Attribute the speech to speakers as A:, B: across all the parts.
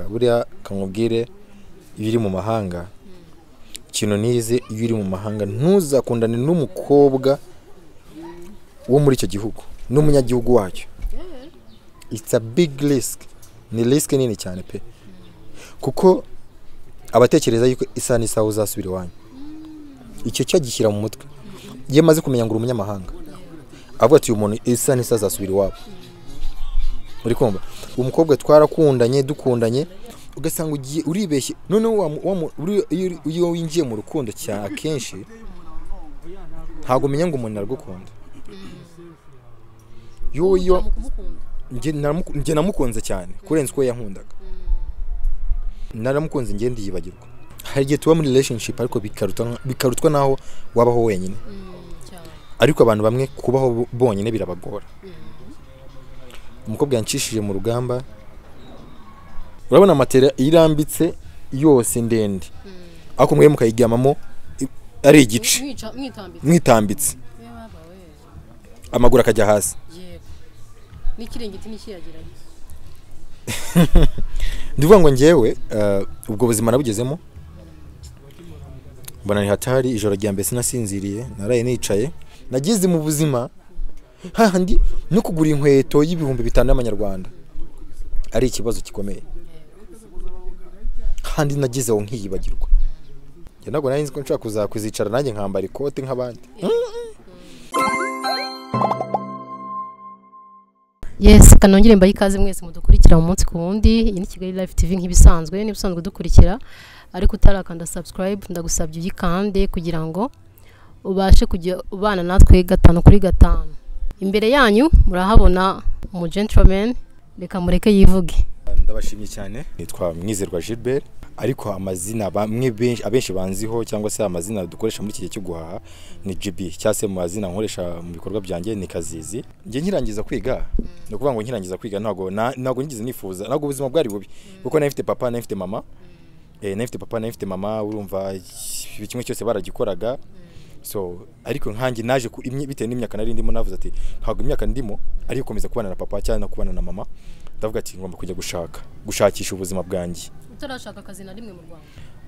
A: buriya kamubwire iyo uri mu mahanga ikintu nize iyo uri mu mahanga ntuzakundane n'umukobwa wo muri icyo gihugu n'umunyagihugu wacyo. It's a big risk. Ni risk nini cyane pe. Kuko abatekereza yuko isa n'isaha uzasubira iwanyu. Icyo cyagishyira mu mutwe. Ye maze kumenya ngo umunyamahanga. Avuga ati umuntu isa n'isaha azasubira iwabo. Uri kumva? Umukobwa twarakundanye dukundanye ugasanga ugiye uribeshye none iyo winjiye mu rukundo cya akenshi ntago menya ngo umuntu aragukunda. Yo nge namukunze cyane kurenza uko yankundaga. Naramukunze nge ndiyibagirwa. Hari igihe tuba muri relationship ariko bikarutwa naho wabaho wenyine. Ariko abantu bamwe kubaho bonyine birabagora. Umukobwa yancishije mu rugamba. Urabona matera irambitse yose ndende. Ako mwe mukayigamamo ari igice. Mwitambitse. Amaguru akajya hasi.
B: N'ikirengiti n'ikiyagiranye.
A: Ndivuga ngo ngewe ubwo buzima nabugezemo. Mbona ni hatari ijoro rya mbese nasinziriye naraye nicaye. Nagize mu buzima hahandi no kugura inkweto y'ibihumbi 5 y'amanyarwanda ari ikibazo gikomeye. Handi nagizeho nkiyibagirwa. Njye ntabwo nari nzi ko nshaka kuzicara nanjye nkambara ikote nk'abandi.
B: Yes, kanongere mbaye ikaze mwese mudukurikira mu munsi ku wundi. Iyi ni Kigali Live TV nk'ibisanzwe nibusanzwe dukurikira ariko utarakanda subscribe ndagusabye uyikande kugira ngo ubashe kujya ubana natwe 5 kuri 5. Imbere yanyu murahabona umu gentleman, reka mureke yivuge.
A: Ndabashimye cyane. Nitwa Mwizerwa Gilbert ariko amazina bamwe abenshi banziho cyangwa se amazina dukoresha muri iki gihe cyo guhaha ni GB cyase mu mazina nkoresha mu bikorwa byanjye ni Kazizi. Nge nkirangiza kwiga no kuvuga ngo nkirangiza kwiga ntago ngize nifuza ntago ubuzima bwari bubi kuko nafite papa nafite mama nafite papa nafite mama urumva kimwe cyose baragikoraga. So ariko nkanjye naje bitewe n'imyaka nari ndimo navuze ati ntago imyaka ndimo ariko komeza kubana na papa cyane no kubana na mama. Ndavuga ati ngomba kujya gushakisha ubuzima bwanjye.
B: Utarashaka akazi na rimwe mu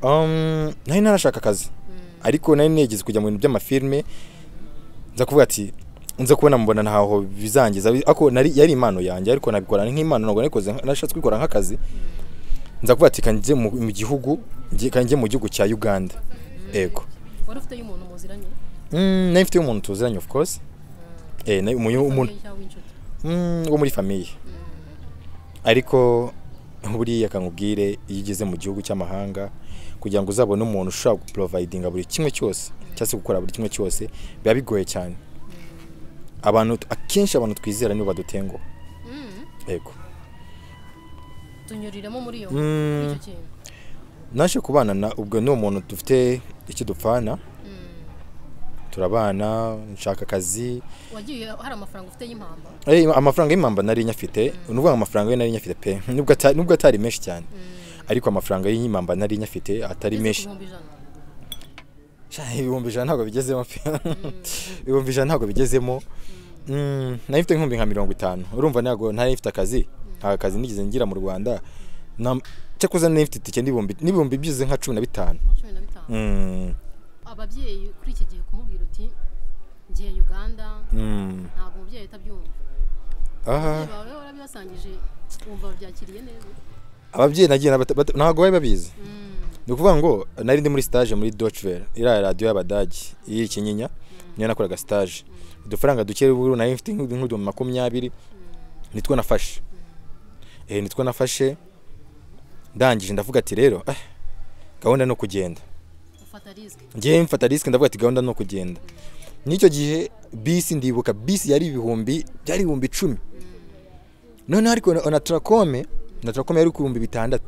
B: Rwanda?
A: Nari narashaka akazi ariko nari negeze kujya mu bintu by'amafilme. Nza kuvuga ati nza kubona mbona ntaho bizangiza ako yari impano yanjye ariko nabikora nk'impano ntabwo nikoze nashatse kwikora nk'akazi. Nza kuvuga ati kanje mu gihugu kanje mu gihugu cya Uganda. Ego
B: wari ufite y'umuntu muziranye?
A: Nari mfite y'umuntu tuziranye of course. Umuntu wo muri famille. Ariko buriya kankubwire iyo ugeze mu gihugu cy'amahanga kugira ngo uzabone umuntu ushaka providinga buri kimwe cyose cyase gukora buri kimwe cyose biba bigoye cyane. Akenshi abantu twizera nibo badutengo. Ego
B: tunyuriremo muri yo icyo kintu.
A: Nashe kubana na ubwo no umuntu dufite iki dupfana. Turabana nshaka akazi.
B: Wagiye hari amafaranga ufite y'impamba?
A: Amafaranga y'impamba nari nyafite. Unuvuga amafaranga ye nari nyafite pe. Nubwo atari menshi cyane. Ariko amafaranga y'impamba nari nyafite atari menshi. Ibihumbi ijana ntabwo bigezemo pe. Ibihumbi ijana ntabwo bigezemo. Nari mfite nk'ibihumbi nka 50. Urumva ntabwo ntari mfite akazi. Nta kazi nigeze ngira mu Rwanda. Cyakoze nari mfite tike n'ibihumbi byize nka 15.
B: Ababyeyi kuri iki gihe kumubwira uti ngiye Uganda ntabwo umubyeyi utabyumva. Bawe warabibasangije umva byakiriye neza? Ababyeyi
A: nagiye ntabwo bari babizi. Ni ukuvuga ngo nari ndi muri stage muri Deutsche Welle iriya radio y'Abadage y'Ikinyinya niyo nakoraga stage. Udufaranga duke buru nari mfite nk'udu 20 nitwo nafashe. Nitwo nafashe ndangije ndavuga ati rero gahunda no kugenda. Ngiye mfata risk ndavuga ati gahunda no kugenda. Nicyo gihe bisi ndibuka bisi yari ibihumbi 10. None ariko na Tracome yari ku 6,000.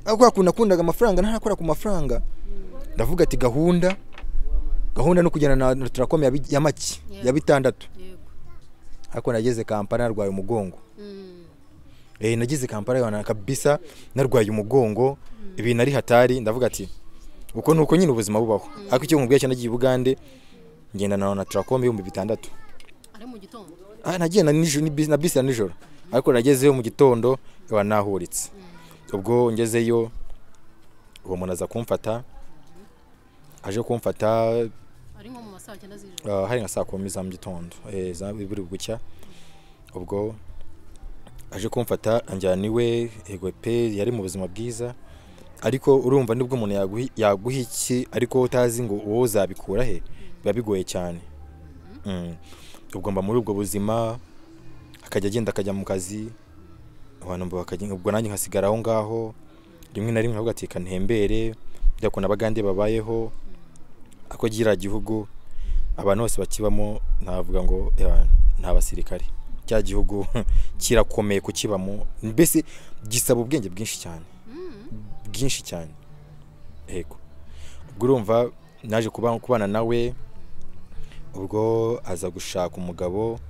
A: Ako nakundaga amafaranga ntarakora ku mafaranga. Ndavuga ati gahunda no kugenda na Tracome ya make ya 6. Ako nageze Kampala narwaye umugongo. Nagize Kampala yana kabisa narwaye umugongo. Ibintu ari hatari ndavuga ati uko nuko nyine ubuzima bubaho. Ariko icyo nkubwiye cyane nagiye Bugande ngenda na Tracome 6,000.
B: Ari mu gitondo?
A: Nagiye na bisi ya nijoro. ariko nagezeyo mu gitondo nahuritse ubwo ngezeyo uwo muntu aza kumfata aje kumfata
B: ari nko mu masaha 9 z'ijoro
A: hari nka saa 10 za mu gitondo buri gucya ubwo aje kumfata anjyana iwe ego pe yari mu buzima bwiza ariko urumva nibwo umuntu yaguha iki ariko utazi ngo wowe uzabikura he biba bigoye cyane. Ubwo mba muri ubwo buzima akajya agenda akajya mu kazi abantu bakagenda ubwo nanjye nkasigara aho ngaho rimwe na rimwe avugatika ntembere byako nabagande babayeho ako gira gihugu abantu bose bakibamo navuga ngo nta basirikare cya gihugu kirakomeye kukibamo mbese gisaba ubwenge bwinshi cyane yego. Ubwo urumva naje kubana nawe ubwo aza gushaka umugabo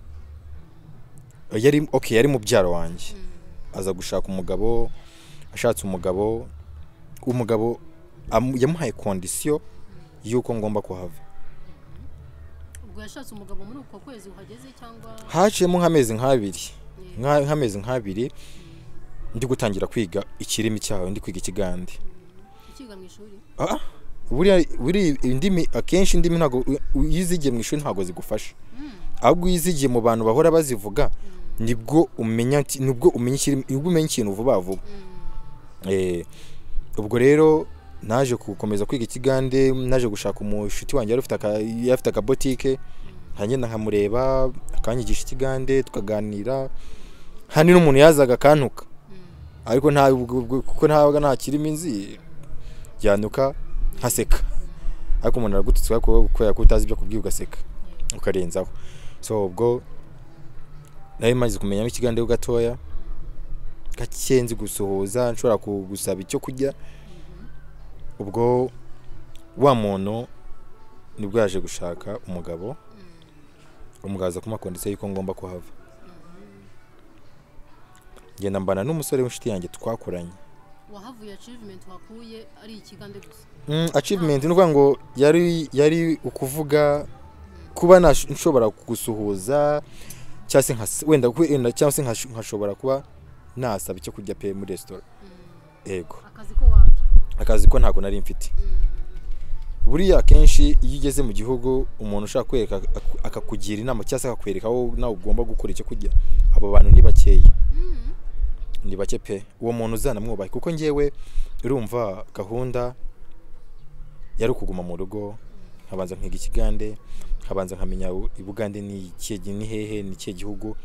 A: yari mu byaro wanjye aza gushaka umugabo ashatse umugabo yamuhaye condition yuko ngomba kuhava.
B: Ubwo yashatse umugabo muri uko kwezi uhageze cyangwa
A: haciyemo nk'amezi nk'abiri ndi gutangira kwiga ikirimi cyawe ndi kwiga ikigande
B: ukiga mu ishuri
A: buri indimi akenshi indimi ntago yizigiye mu ishuri ntago zigufasha ahubwo yizigiye mu bantu bahora bazivuga nibwo umenya ikintu vuba ubwo rero naje gukomeza kwiga ikigande naje gushaka umushuti wanjye yafite akabotike hanyuma nkamureba akanyigisha ikigande tukaganira hani n'umuntu yazaga kantuka ariko kuko nta kirimo inzi yanuka haseka ariko umuntu aragututse ko utazi ibyo kubwiye ugaseka ukarenzaho. So ubwo nawe maze kumenya ikigande gatoya gakenzi gusohoza nshobora kugusaba icyo kujya ubwo wa muntu nibwo yaje gushaka umugabo umugaza kumakondise yuko ngomba kuhava ngenda mbana n'umusore w'inshuti yanjye twakoranye.
B: Wahavuye achievement wakuye ari ikigande gusa
A: achievement nuvuga ngo yari ukuvuga kuba nshobora kugusuhuza cyangwa se nkashobora kuba nasaba icyo kujya pe muri restaurant yego. Akazi ko ntago nari mfite buriya kenshi iyo ugeze mu gihugu umuntu ushaka kwereka akakugira inama cyangwa se akakwereka aho nawe ugomba gukora icyo kujya abo bantu ni bakeya ni bake pe uwo muntu uzanamwubahe kuko ngewe urumva gahunda yari ukuguma mu rugo nkabanza nkiga ikigande nkabanza nkamenya ibugande ni hehe ni kiye gihugu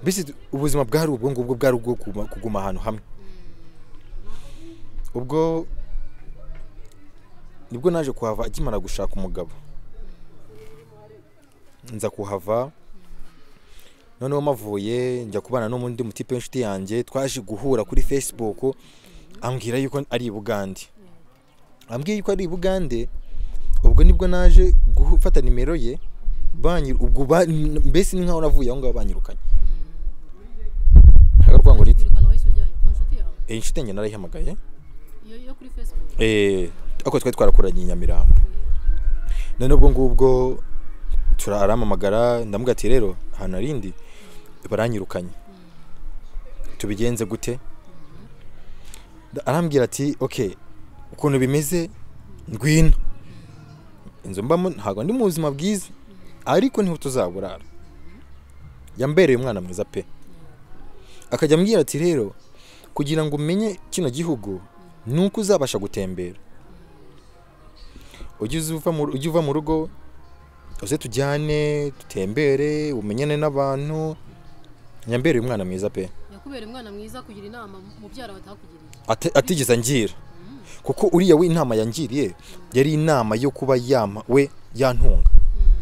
A: bisi ubuzima bwari ubwo ngubwo bwari ubwo kuguma ahantu hamwe. Ubwo nibwo naje kuhava akimara gushaka umugabo nza kuhava noneho mavuye njya kubana n'umundi mutipe w'inshuti yanjye twaje guhura kuri Facebook ambwira yuko ari Bugande ubwo nibwo naje gufata nimero ye ubwo mbese ni nkaho navuye aho ngaho banyirukanye hagaruka ngo inshuti yanjye narayihamagaye
B: yo kuri Facebook
A: ako twari twarakoranye i Nyamirambo none ubwo ngubwo turaramamagara ndamubwira ati rero hano arindi baranyirukanye tubigenze gute arambwira ati okay ukuntu bimeze ngwino inzo mbamo ntago ndi mu buzima bwiza ariko niho tuzaburara yambereye umwana mwiza pe akajya ambwira ati rero kugira ngo umenye kino gihugu nuko uzabasha gutembera ujye uva mu rugo uze tujyane dutembere umenyane n'abantu nyambereye umwana mwiza pe
B: yakubera umwana mwiza kugira inama mu byara batakugiriye
A: atigeze ngira kuko uriya we inama yangiriye yari inama yo kuba we yantunga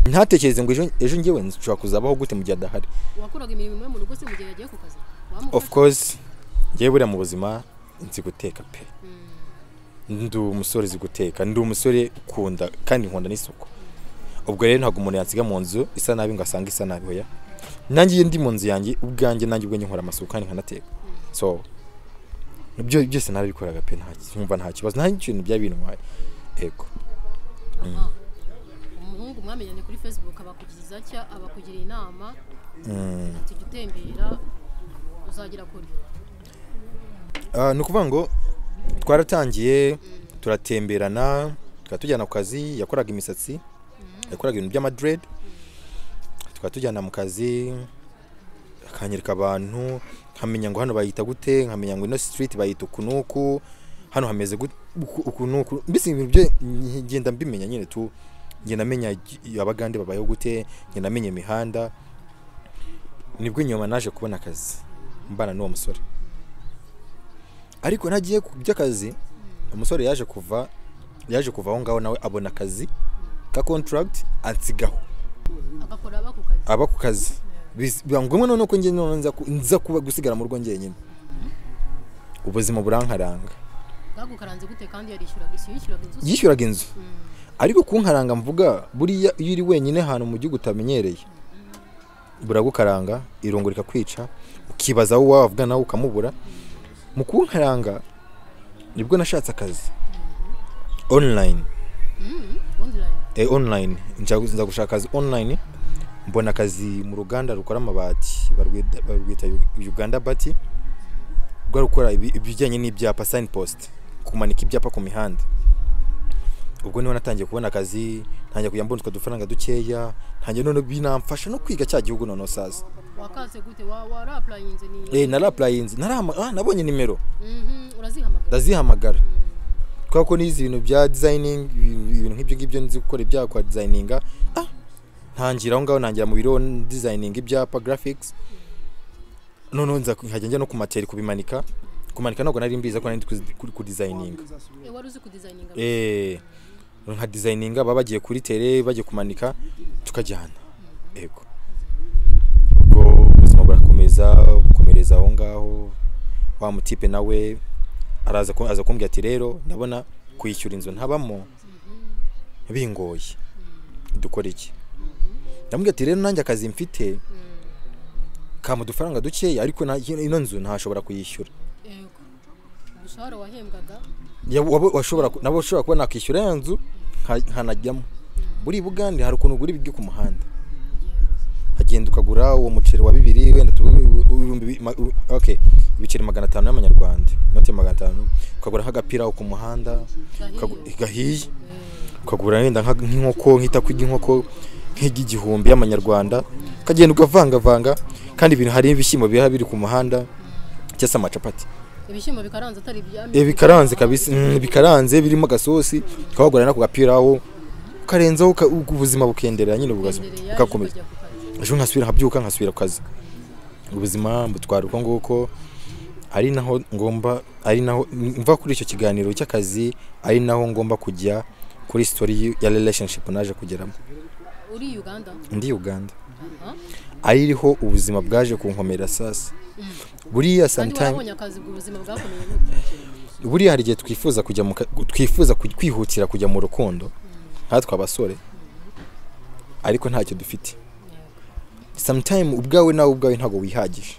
A: ntatekereze ngo ejo ngewe nshobora kuzabaho gute mu gihe adahari.
B: Wakoraga imirimo yo mu rugo se mu gihe yagiye ku kazi?
A: Of course ngewe buriya mu buzima nzi guteka pe ndi umusore uzi guteka ndi umusore ukunda kandi nkunda n'isuku ubwo rero ntabwo umuntu yansiga mu nzu isa nabi ngo asange isa nabi hoya nanjye ndi mu nzu yanjye ubwanjye nanjye ubwo nkora amasuku kandi nkanateka so ibyo byose narabikoraga pe nta kibazo nta kintu byabintwaye ego.
B: Umuhungu mwamenyanye kuri Facebook abakugiza cya abakugira inama ati gutembera uzagira kuri
A: ni ukuvuga ngo twaratangiye turatemberana tujyana ku kazi, yakoraga imisatsi, yakoraga ibintu by'amadred, tujyana mu kazi akanyereka abantu, nkamenya ngo hano bayita gute, nkamenya ngo ino street bayita ukunuku, hano hameze ukunuku, mbese ibintu byo ngenda mbimenya nyine tu, ngenda menya abagande babayeho gute, ngenda menya imihanda. Nibwo nyuma naje kubona akazi mbana n'uwo musore, ariko nagiye ku by'akazi umusore yaje kuva aho ngaho nawe abona akazi ka contract ansigaho
B: agakora
A: aba ku kazi. Bangomwe none ko ngiye nza kuba gusigara mu rugo ngenyine, ubuzima burankaranga.
B: Bagukaranze gute kandi
A: yishyuraga inzu ariko kunkaranga mvuga buriya iyo uri wenyine hano mu gihugu utamenyereye buragukaranga, irungu rikakwica, ukibaza aho wavuga nawe ukamubura. Mu kunkaranga nibwo nashatse akazi online. Online nza gushaka akazi online, mbona akazi mu ruganda rukora amabati barwita Uganda Bati, rwo rukora ibijyanye n'ibyapa, signpost, kumanika ibyapa ku mihanda. Ubwo niho natangiye kubona akazi, ntangiye kujya mbona dufaranga dukeya, ntangiye none binamfasha no kwiga cya gihugu none saza.
B: Wakaze gute wa applyinze ni?
A: Narapplyinze, nabonye nimero.
B: Urazihamagara?
A: Ndazihamagara. Kwa ko nizi ibintu bya designing, ibintu nk'ibyo ngibyo nzi gukora ibya kwa designinga. Ntangira aho ngaho, nangira mu biro designing ibyapa, graphics. None nza nkajya no ku materi kubimanika. Kumanika ntabwo nari mbiza ko nari ku designing.
B: Wari uzi ku designing?
A: Nka designing baba bagiye kuri tele, bagiye kumanika tukajyana. Ego. Ubwo ubuzima bukomereza aho ngaho. Wa mutipe nawe aza kumbwira ati rero ndabona kwishyura inzu ntabamo bingoye, dukora iki? Ndamubwira ati rero nanjye akazi mfite kamu dufaranga dukeya, ariko ino nzu ntashobora kuyishyura.
B: Yego. Umushahara wahembwaga
A: nabo ushobora kuba nakishyura ya nzu nkanajyamo. Buri Bugande hari ukuntu ugura ibiryo ku muhanda, hagenda ukagura uwo muceri wa 2 wenda ibiceri 500 y'amanyarwanda, note 500, ukagura nk'agapira ku muhanda gahiye, ukagura wenda nk'inkoko, nkita kw'inkoko nk'igihumbi y'amanyarwanda, kagenda ukavanga kandi ibintu hari ibishyimbo biri ku muhanda cyase amacapati.
B: Ibishyimbo bikaranze atari byamye?
A: Bikaranze kabisa, bikaranze birimo gasosi, ukagura na ku gapira aho ukarenzaho, ubuzima bukenderera nyine bugakomeza. Ejo nkasubira nkabyuka nkasubira ku kazi. Ubuzima mbutwara uko nguko, ari naho mva kuri icyo kiganiro cy'akazi, ari naho ngomba kujya kuri story ya relationship naje kugeramo.
B: Uri Uganda?
A: Ndi Uganda. Ariho ubuzima bwaje kunkomera sasa. Buriya sometime buriya hari igihe twifuza kwihutira kujya mu rukundo nkatwe abasore, ariko ntacyo dufite. Sometime ubwawe ntago wihagije,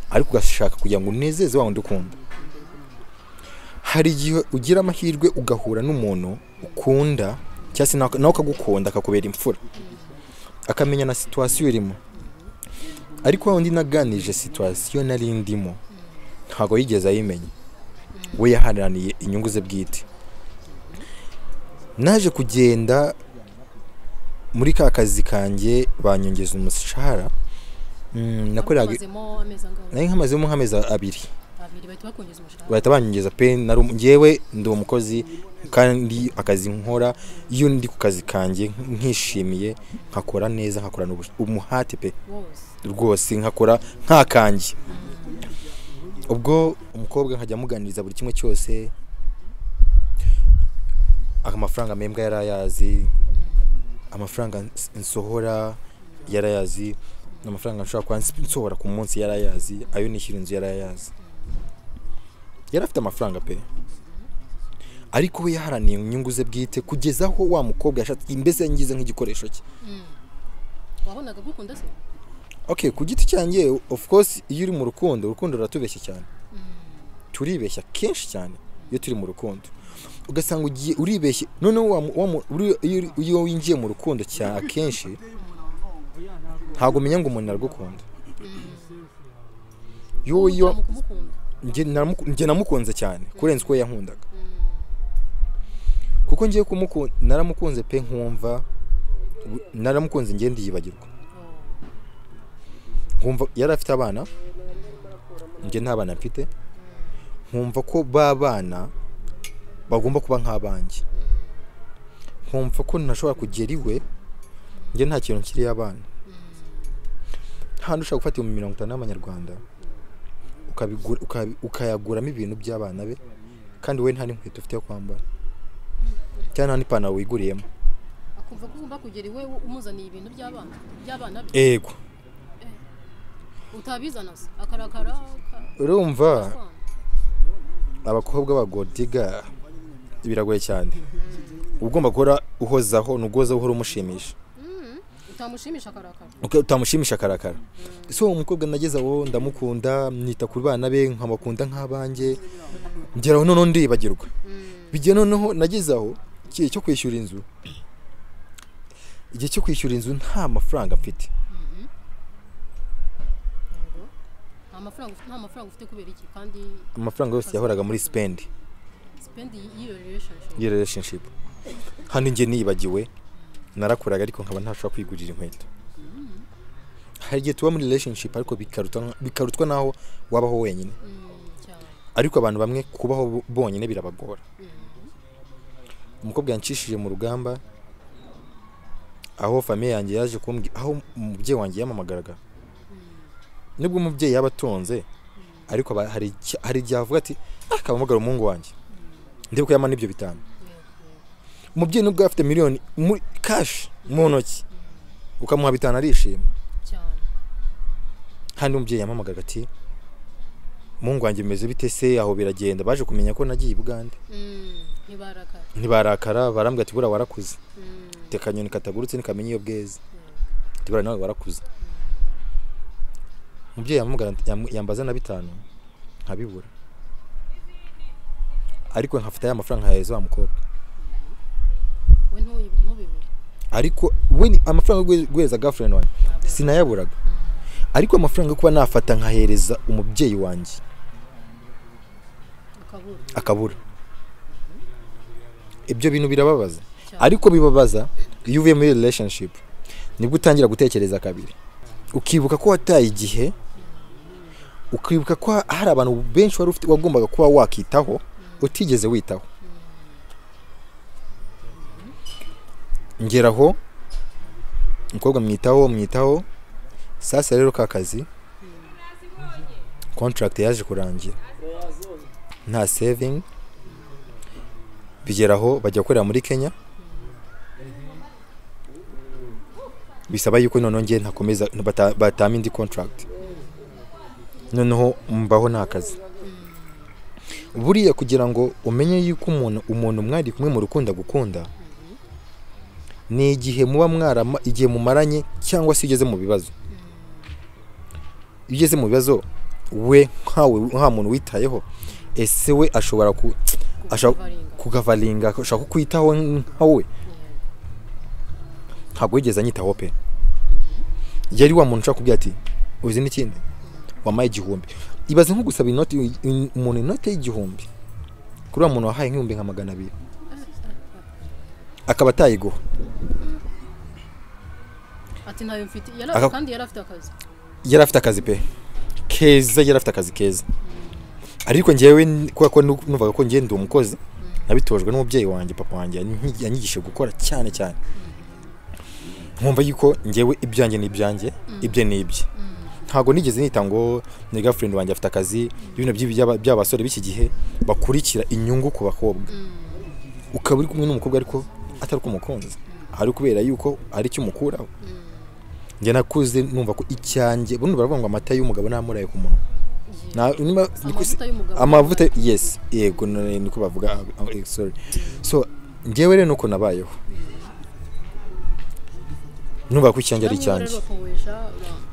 A: ariko ugashaka kugira ngo unezeze wawe ndukunda. Hari igihe ugira amahirwe ugahura n'umuntu ukunda, cyase nawe akagukunda, akakubera imfura, akamenya na situation irimo. Ariko wundi naganije situation nari ndimo ntago yigeze ayimenya, we yaharaniye inyungu ze bwite. Naje kugenda muri ka kazi kanjye banyongeza umushahara, nakoraga nk'amazemo nk'amezi 2 bahita banyongeza pe. Ngewe ndi umukozi kandi akazi nkora, iyo ndi ku kazi kanjye nkishimiye, nkakora neza, nkakorana umuhate pe rwose, nkakora nta kanjye. Ubwo umukobwa nkajya muganiriza buri kimwe cyose, amafaranga membwa yarayazi, amafaranga nsohora yarayazi, n'amafaranga nshobora kuba nsohora ku munsi yarayazi, ayo nishyura inzu yarayazi. Yarafite amafaranga pe, ariko we yaharaniye inyungu ze bwite, kugeza aho wa mukobwa yashatse imbese ngize nk'igikoresho cye.
B: Wabonaga gukunda se?
A: Okay, ku giti cyanjye of course iyo uri mu rukundo ruratubeshya cyane. Turibeshya kenshi cyane iyo turi mu rukundo, ugasanga ugiye uribeshye. None iyo winjiye mu rukundo cya kenshi ntago menya ngo umuntu aragukunda. Yo njye namukunze cyane kurenza uko yankundaga kuko ngiye naramukunze pe nkumva naramukunze ngiye ndiyibagirwa nkumva yari afite abana njye nta bana mfite nkumva ko babana bagomba kuba nk'abanjye nkumva ko ntashobora kugera iwe njye nta kintu kiri abana hano ushaka gufata 50 y'amanyarwanda ukayaguramo ibintu by'abana be kandi we nta n'inkweto ufite yo kwambara cyane nta n'ipantaro wiguriyemo
B: akumva ko ugomba kugera iwe umuzaniye ibintu by'abana be
A: yego
B: utabizana se akarakara
A: urumva abakobwa ba godiga biragoye cyane ugomba gukora uhozaho nugoza uhora umushimisha utamushimisha akarakara so umukobwa nageza aho ndamukunda nita ku bana be nkabakunda nk'abanjye ngeraho none ndibagirwa bigiye noneho nageze aho igihe cyo kwishyura inzu nta mafaranga mfite
B: nta mafaranga ufite kubera iki kandi
A: amafaranga yose yahoraga muri spend
B: iyo
A: relationship hano njye nibagiwe narakuraga ariko nkaba ntashobora kwigurira inkweto hari igihe tuba muri relationship ariko bikarutwa naho wabaho wenyine ariko abantu bamwe kubaho bonyine birabagora umukobwa yancishije mu rugamba aho famille yanjye yaje kumbwira aho umubyeyi wanjye yamamagaraga nibwo umubyeyi yabatonze ariko hari igihe avuga ati akabamagara umuhungu wanjye ndibuka yama n'ibyo 5 umubyeyi nubwo afite miliyoni muri cash mu ntoki ukamuha 5 arishima handi umubyeyi yamamagara ati umuhungu wanjye bimeze bite se aho biragenda baje kumenya ko nagiye i Bugande ntibarakara barambwira ati bura warakuze tekanyoni katagurutse nikamenya iyo bweze tibara nawe warakuze umubyeyi yambaza na 5 nkabibura ariko nkafata ya mafaranga yazo wa mukobwa
B: we ntubibura
A: ariko we amafaranga gweza girlfriend wanjye sinayaburaga ariko amafaranga kuba nafata nkahereza umubyeyi wanjye akabura ibyo bintu birababaza ariko bibabaza iyo uvuye muri relationship nibwo utangira gutekereza kabiri ukibuka ko wataye igihe ukibuka ko hari abantu benshi wari ufite wagombaga kuba wakitaho utigeze witaho ngeraho umukobwa mwitaho sasa rero kakazi contract yaje kurangira nta saving bigeraho bajya gukorera muri Kenya bisaba yuko none ngiye ntakomeza batama indi contract noneho mbaho nakazi buriya kugira ngo umenye yuko umuntu mwari kumwe mu rukundo gukunda ni igihe muba mwarama igihe mumaranye cyangwa se ugeze mu bibazo ugeze mu bibazo we nka muntu witayeho ese we ashobora kugavalinga ashaka kwitaho nkawe ntabwo yigeze anyitaho pe yari wa muntu ushaka kubwira ati uzi n'ikindi wamaye 1,000 ibaze nko gusaba inoti umuntu inote y'1,000 kuri wa muntu wahaye nk'ibihumbi nka 200 akaba atayiguha
B: ati ntayo mfite kandi yari afite akazi pe keza yari afite akazi keza
A: ariko njyewe kuko nuvaga ko ngiye ndi umukozi nabitojwe n'umubyeyi wanjye papa wanjye yanyigishije gukora cyane nkumva yuko njyewe ibyanjye n'ibyanjye ibye n'ibye ntago nigeze nita ngo ni girlfriend wanjye afite akazi ibintu by'abasore b'iki gihe bakurikira inyungu ku bakobwa ukaba uri kumwe n'umukobwa ariko atari ko umukunzi hari kubera yuko ari cyo umukuraho njye nakuze numva ko icyanjye bundi baravuga ngo amata y'umugabo namuraye ku munwa amavuta yes yego niko bavuga sorry so njyewe rero nuko nabayeho numva ko icyanjye ari cyanjye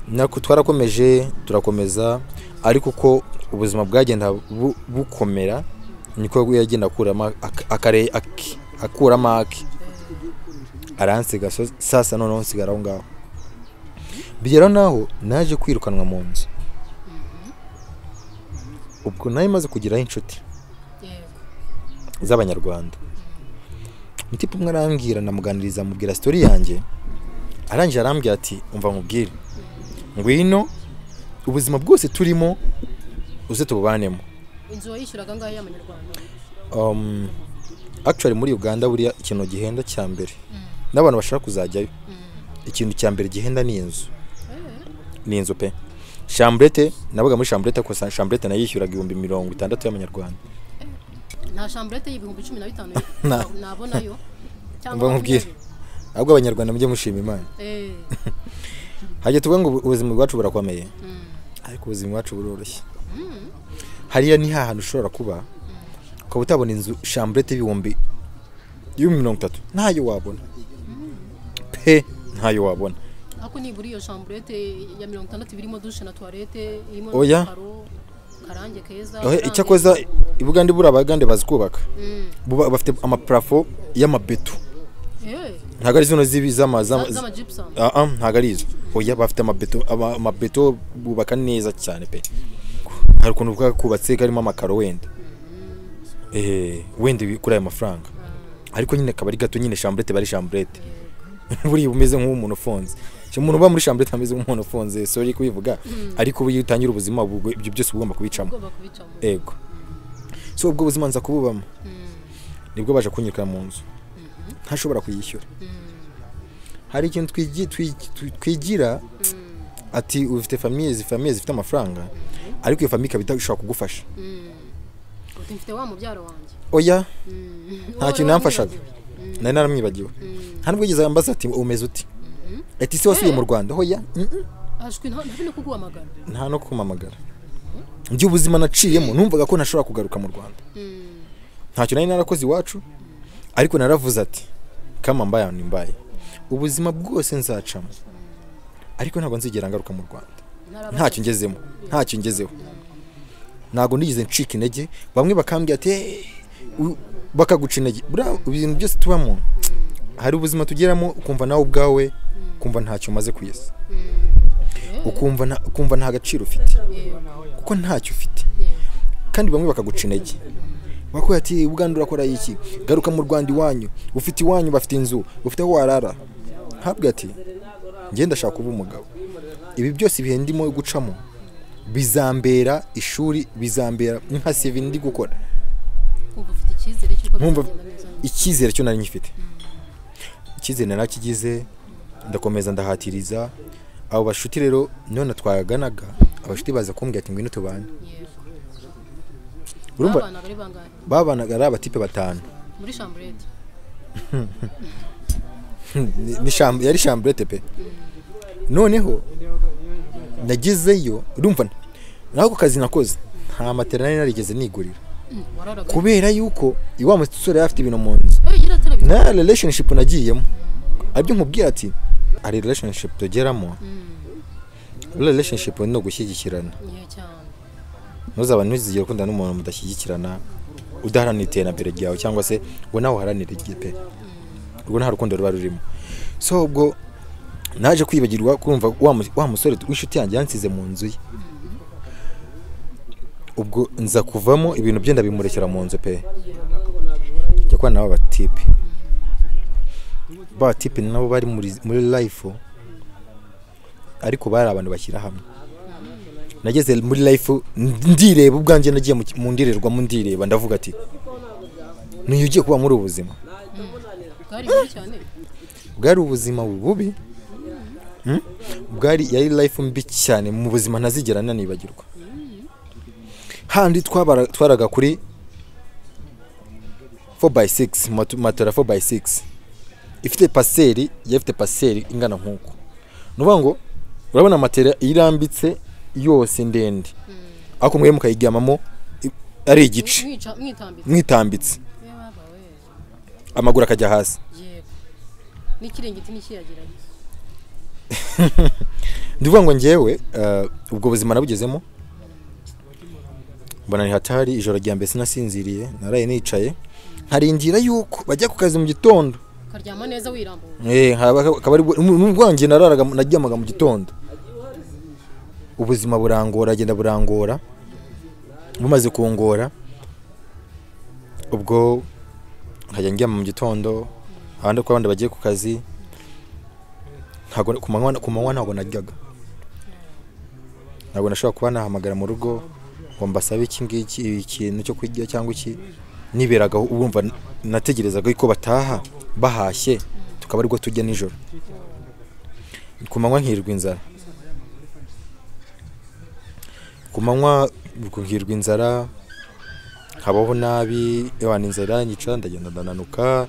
A: nako turakomeza ariko ko ubuzima bwagenda bukomera niko yagenda akurama aransiga sasa none nsigara aho ngaho bigera naho naje kwirukanwa mu nzu ubwo nayo maze kugiraho inshuti
B: yego
A: z'abanyarwanda. Mutipe umwe arambwira, namuganiriza mubwira story yanjye, arangije arambwira ati umva nkubwire, ngwino ubuzima bwose turimo uze tububanemo.
B: inzu wayishyuraga ngaho y'amanyarwanda?
A: Actually muri Uganda buriya ikintu gihenda cya mbere n'abantu bashaka kuzajyayo, ikintu cya mbere gihenda ni inzu. Ni inzu pe. Chambrette nabaga muri chambrette, ko chambrette nayishyuraga 60,000 y'amanyarwanda.
B: Nta chambrette y'ibihumbi 15 nabonayo
A: cyangwa nkubwire, ahubwo abanyarwanda mujye mushima Imana. Hajye tuvuga ngo ubuzima bwacu burakomeye, ariko ubuzima bwacu buroroshye. Hariya ni hahantu ushobora kuba ukaba utabona inzu chambrette y'ibihumbi 30 ntayo wabona pe, ntayo wabona.
B: Ako niburi iyo chambrette ya 60 birimo douche na toilette, irimo karo karange keza.
A: Icyakoza ibugande buri abagande bazikubaka, bafite amaplafo y'amabeto. Ntago ari zino zama
B: gypsum.
A: Ntago ari izo. Oya, bafite amabeto bubaka neza cyane pe. Hari ukuntu bwakubatse karimo amakaro wenda. Wenda kuri aya mafaranga. Ariko nyine kabari gato nyine chambrette bari chambrette. Buri umeze nk'umuntu ufunze. Umuntu uba muri chambrette ameze nk'umuntu ufunze, sorry kubivuga, ariko ubu utangira ubuzima ibyo byose ugomba kubicamo. Ego. So ubwo buzima nza kububamo. Nibwo baje kunyirika mu nzu. Ntashobora kuyishyura. Hari ikintu twigira ati ufite famille zifite amafaranga, ariko iyo famille kabita ishobora kugufasha.
B: Mfite wa mubyaro wanjye.
A: Oya. Nta kintu namfashaga. Nari naramwibagiwe. Nta nubwo yigeze ambaza ati umeze uti. Ati se wasubiye mu Rwanda? Hoya.
B: Ashwi nta no kuguhamagara.
A: Nta no kumamagara. Njye ubuzima naciyemo numvaga ko ntashobora kugaruka mu Rwanda. Ntacyo nari narakoze iwacu, ariko naravuze ati kama mbaye nimbaye ubuzima bwose nzacamo, ariko ntabwo nzigera ngaruka mu Rwanda. Ntacyo ngezeho. Ntago nigeze ncika intege. Bamwe bakambwira ati bakaguca intege. Bura ibintu byose tubamo, hari ubuzima tugeramo ukumva nawe ubwawe kumva ntacyo umaze kwiyesa, ukumva nta gaciro ufite kuko ntacyo ufite. Kandi bamwe bakaguca intege, bakuye ati Uganda urakora iki, garuka mu Rwanda iwanyu, ufite iwanyu bafite inzu, ufite aho warara. Habwa ati ngenda ndashaka kuba umugabo. Ibi byose ibihe ndimo gucamo bizambera ishuri, bizambera nka CV ndi gukora.
B: Kumva ufite icyizere cy'uko bizagenda neza.
A: Icyizere cyo nari ngifite. Icyizere narakigize, ndakomeza ndahatiriza. Abo bashuti rero none twaganaga, abashuti baza kumbwira ati ngwino tubane. Urumva babanaga ari abatipe 5
B: muri chambrette.
A: Yari chambrette pe. Noneho nagizeyo, urumva nako kazi nakoze nta maternali narigeze nigurira, kubera yuko iwa musore afite ibintu mu nzu. Na relationship nagiyemo, abyo nkubwira ati ari relationship tugeramo. Relationship no gushyigikirana. Ntuzaba ntuzigera ukunda n'umuntu mudashyigikirana, udaharanira iterambere ryawe cyangwa se ngo nawe uharanire igipe. Ubwo nta rukundo ruba rurimo. So ubwo naje kwibagirwa kumva wa musore w'inshuti yanjye yansize mu nzu ye. Ubwo nza kuvamo ibintu byenda bimurekera mu nzu pe. Njya kwa nabo batipe nabo bari muri life, ariko bari abantu bashyira hamwe. Nageze muri life ndireba ubwanjye, nagiye mu ndirerwa mu ndireba, ndavuga ati nuyugiye kuba muri ubuzima. Bwari ubuzima bubi. Yari life mbi cyane mu buzima ntazigera nanibagirwa. Handi twaraga kuri 4x6, matora 4x6 ifite paseri, yafite paseri ingana nkuko. Nuvuga ngo urabona matera irambitse yose ndende, ako mwe mukayigamamo ari igice mwitambitse, amaguru akajya hasi.
B: N'ikirengiti n'ikiyagiranye.
A: Ndivuga ngo ngewe ubwo buzima nabugezemo, mbona ni hatari. Ijoro rya mbere sinasinziriye, naraye nicaye nkarindira yuko bajya ku kazi mu gitondo,
B: karyama neza wirambuye.
A: Akaba ari n'ubwanjye naryamaga mu gitondo. Ubuzima burangora, agenda burangora. bumaze kungora ubwo nkajya njya mu gitondo abandi ko abandi bagiye ku kazi ntago ku manywa ntago naryaga ntabwo nashobora kuba nahamagara mu rugo ngo mbasabe iki ngiki ikintu cyo kurya cyangwa iki niberaga ubumva nategerezaga ko bataha bahashye tukaba ariko tujya nijoro ku manywa nkirwa inzara ku manywa nkirwa inzara habaho nabi ewana inzara nyica ndagenda ndananuka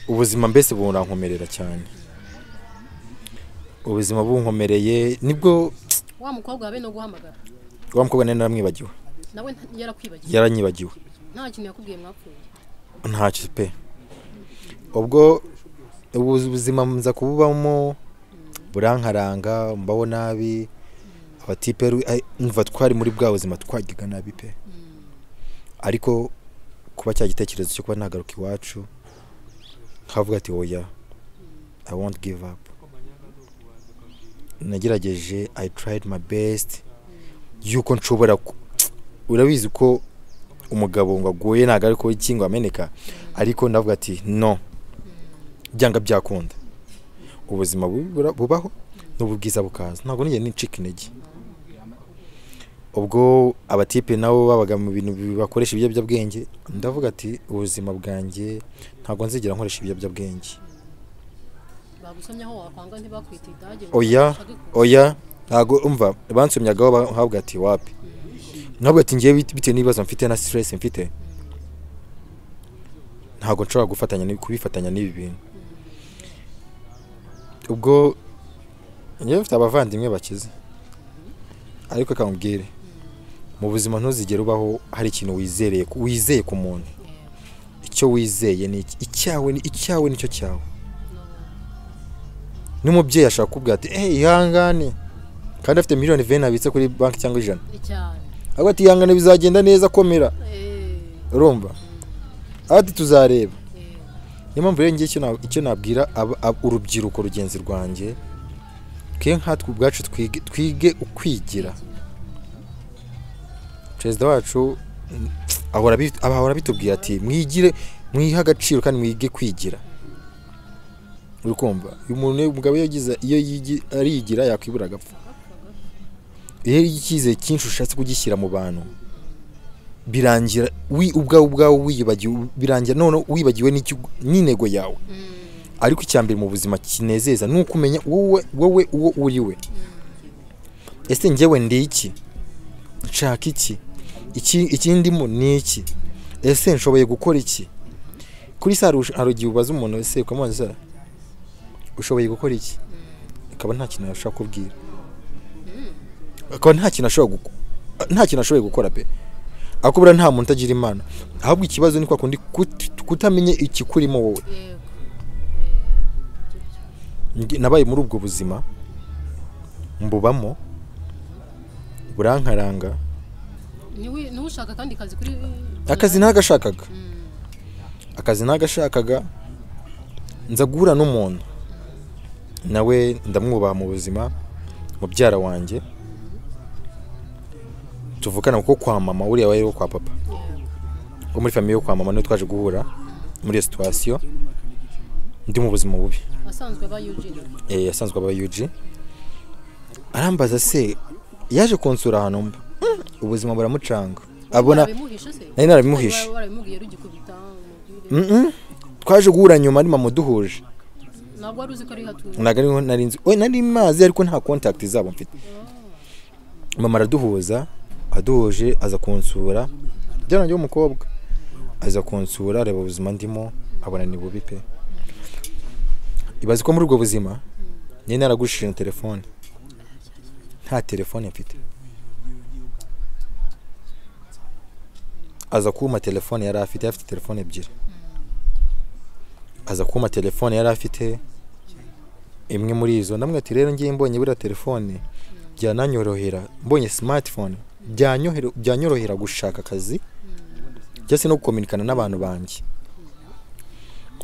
A: ubuzima mbese burankomerera cyane ubuzima bunkomereye nibwo
B: wa mukobwa wabe no guhamagara
A: wa mukobwa nene naramwibagiwe
B: nawe yarakwibagiwe
A: yaranyibagiwe
B: nta kintu yakubwiye mwapfuye
A: ntacyo pe ubwo ubuzima mza kububamo burankaranga mbaho nabi abatipe numva twari muri bwa buzima twagiga nabi pe ariko kuba cya gitekerezo cyo kuba nagaruka iwacu nkavuga ati oya I won't give up nagerageje I tried my best yuko nshobora urabizi ko umugabo ngo aguye ntago ariko ikingo ameneka ariko ndavuga ati no byanga byakunda ubuzima bubaho n'ububwiza bukaza ntago nige nicika intege ubwo abatipe nabo babaga mu bintu bakoresha ibiyobyabwenge ndavuga ati ubuzima bwanjye ntago nzigera nkoresha ibiyobyabwenge
B: bagusomyaho wakwanga ntibakwita idage
A: oya ntago umva bansomyagaho bahabwa ati wapi ntabwo ati ngiye bitewe n'ibibazo mfite na stress mfite ntago nshobora kubifatanya n'ibi bintu ubwo ngiye mfite abavandimwe bakize ariko kamubwire mu buzima ntuzigera ubaho hari ikintu wizeye ku muntu icyo wizeye ni icyawe nicyo cyawe n'umubyeyi ashaka kubwira ati ihangane kandi afite miliyoni 20 abitse kuri banki cyangwa 100 ahubwo ati ihangane bizagenda neza komera urumva ati tuzareba niyo mpamvu rero ngiye icyo nabwira urubyiruko rugenzi rwanjye ke nkatwe ubwacu twige ukwigira perezida wacu ahora bitubwira ati mwigire mwiha agaciro kandi mwige kwigira urukumva umuntu umugabo iyo arigira yakwibura agapfa iyo ikize cyinshi ushatse kugishyira mu bantu birangira ubwawe wiyibagiwe birangira none wibagiwe n'intego yawe ariko icyambere mu buzima kinezeza nuko umenya wowe uwo uri we ese njyewe ndi iki nshaka ikindimo ni iki ese nshoboye gukora iki kuri harugiye ubaza umuntu ese ukamubaza ushoboye gukora iki akaba nta kintu ashaka kubwira akaba nta kintu ashoboye gukora pe akubura nta muntu agira imana ahubwo ikibazo ni kwa kundi kutamenye ikikurimo wowe nabaye muri ubwo buzima mbubamo burankaranga
B: ntushaka kandi kazi kuri
A: akazi ntagashakaga nza guhura n'umuntu nawe ndamwubaha mu buzima mubyara wanjye tuvukana kuko kwa mama uriya wayo kwa papa ko muri famille yo kwa mama no twaje guhura muri situation ndi mu buzima bubi asanzwe aba UG arambaza se yaje konsura hano mba ubuzima buramucanga abona nari narabimuhishe twaje guhura nyuma ari mama duhuje
B: ntabwo wari uzi ko ari hatuye
A: ntabwo nari nzi nari mazi ariko nta contact zabo mfite mama araduhuza aduhuje aza kunsura byana ryo umukobwa aza kunsura areba ubuzima ndimo abona ni bubi pe ibaze ko muri ubwo buzima nyine naragushije telefone nta telefone mfite aza kuma telefone yari afite telefone ebyiri aza kuma telefone yari afite imwe muri izo ndamwe ati rero ngiye mbonye bura telefone byananyorohera mbonye smartphone byanyorohera gushaka akazi cyase no gukominikana n'abantu banjye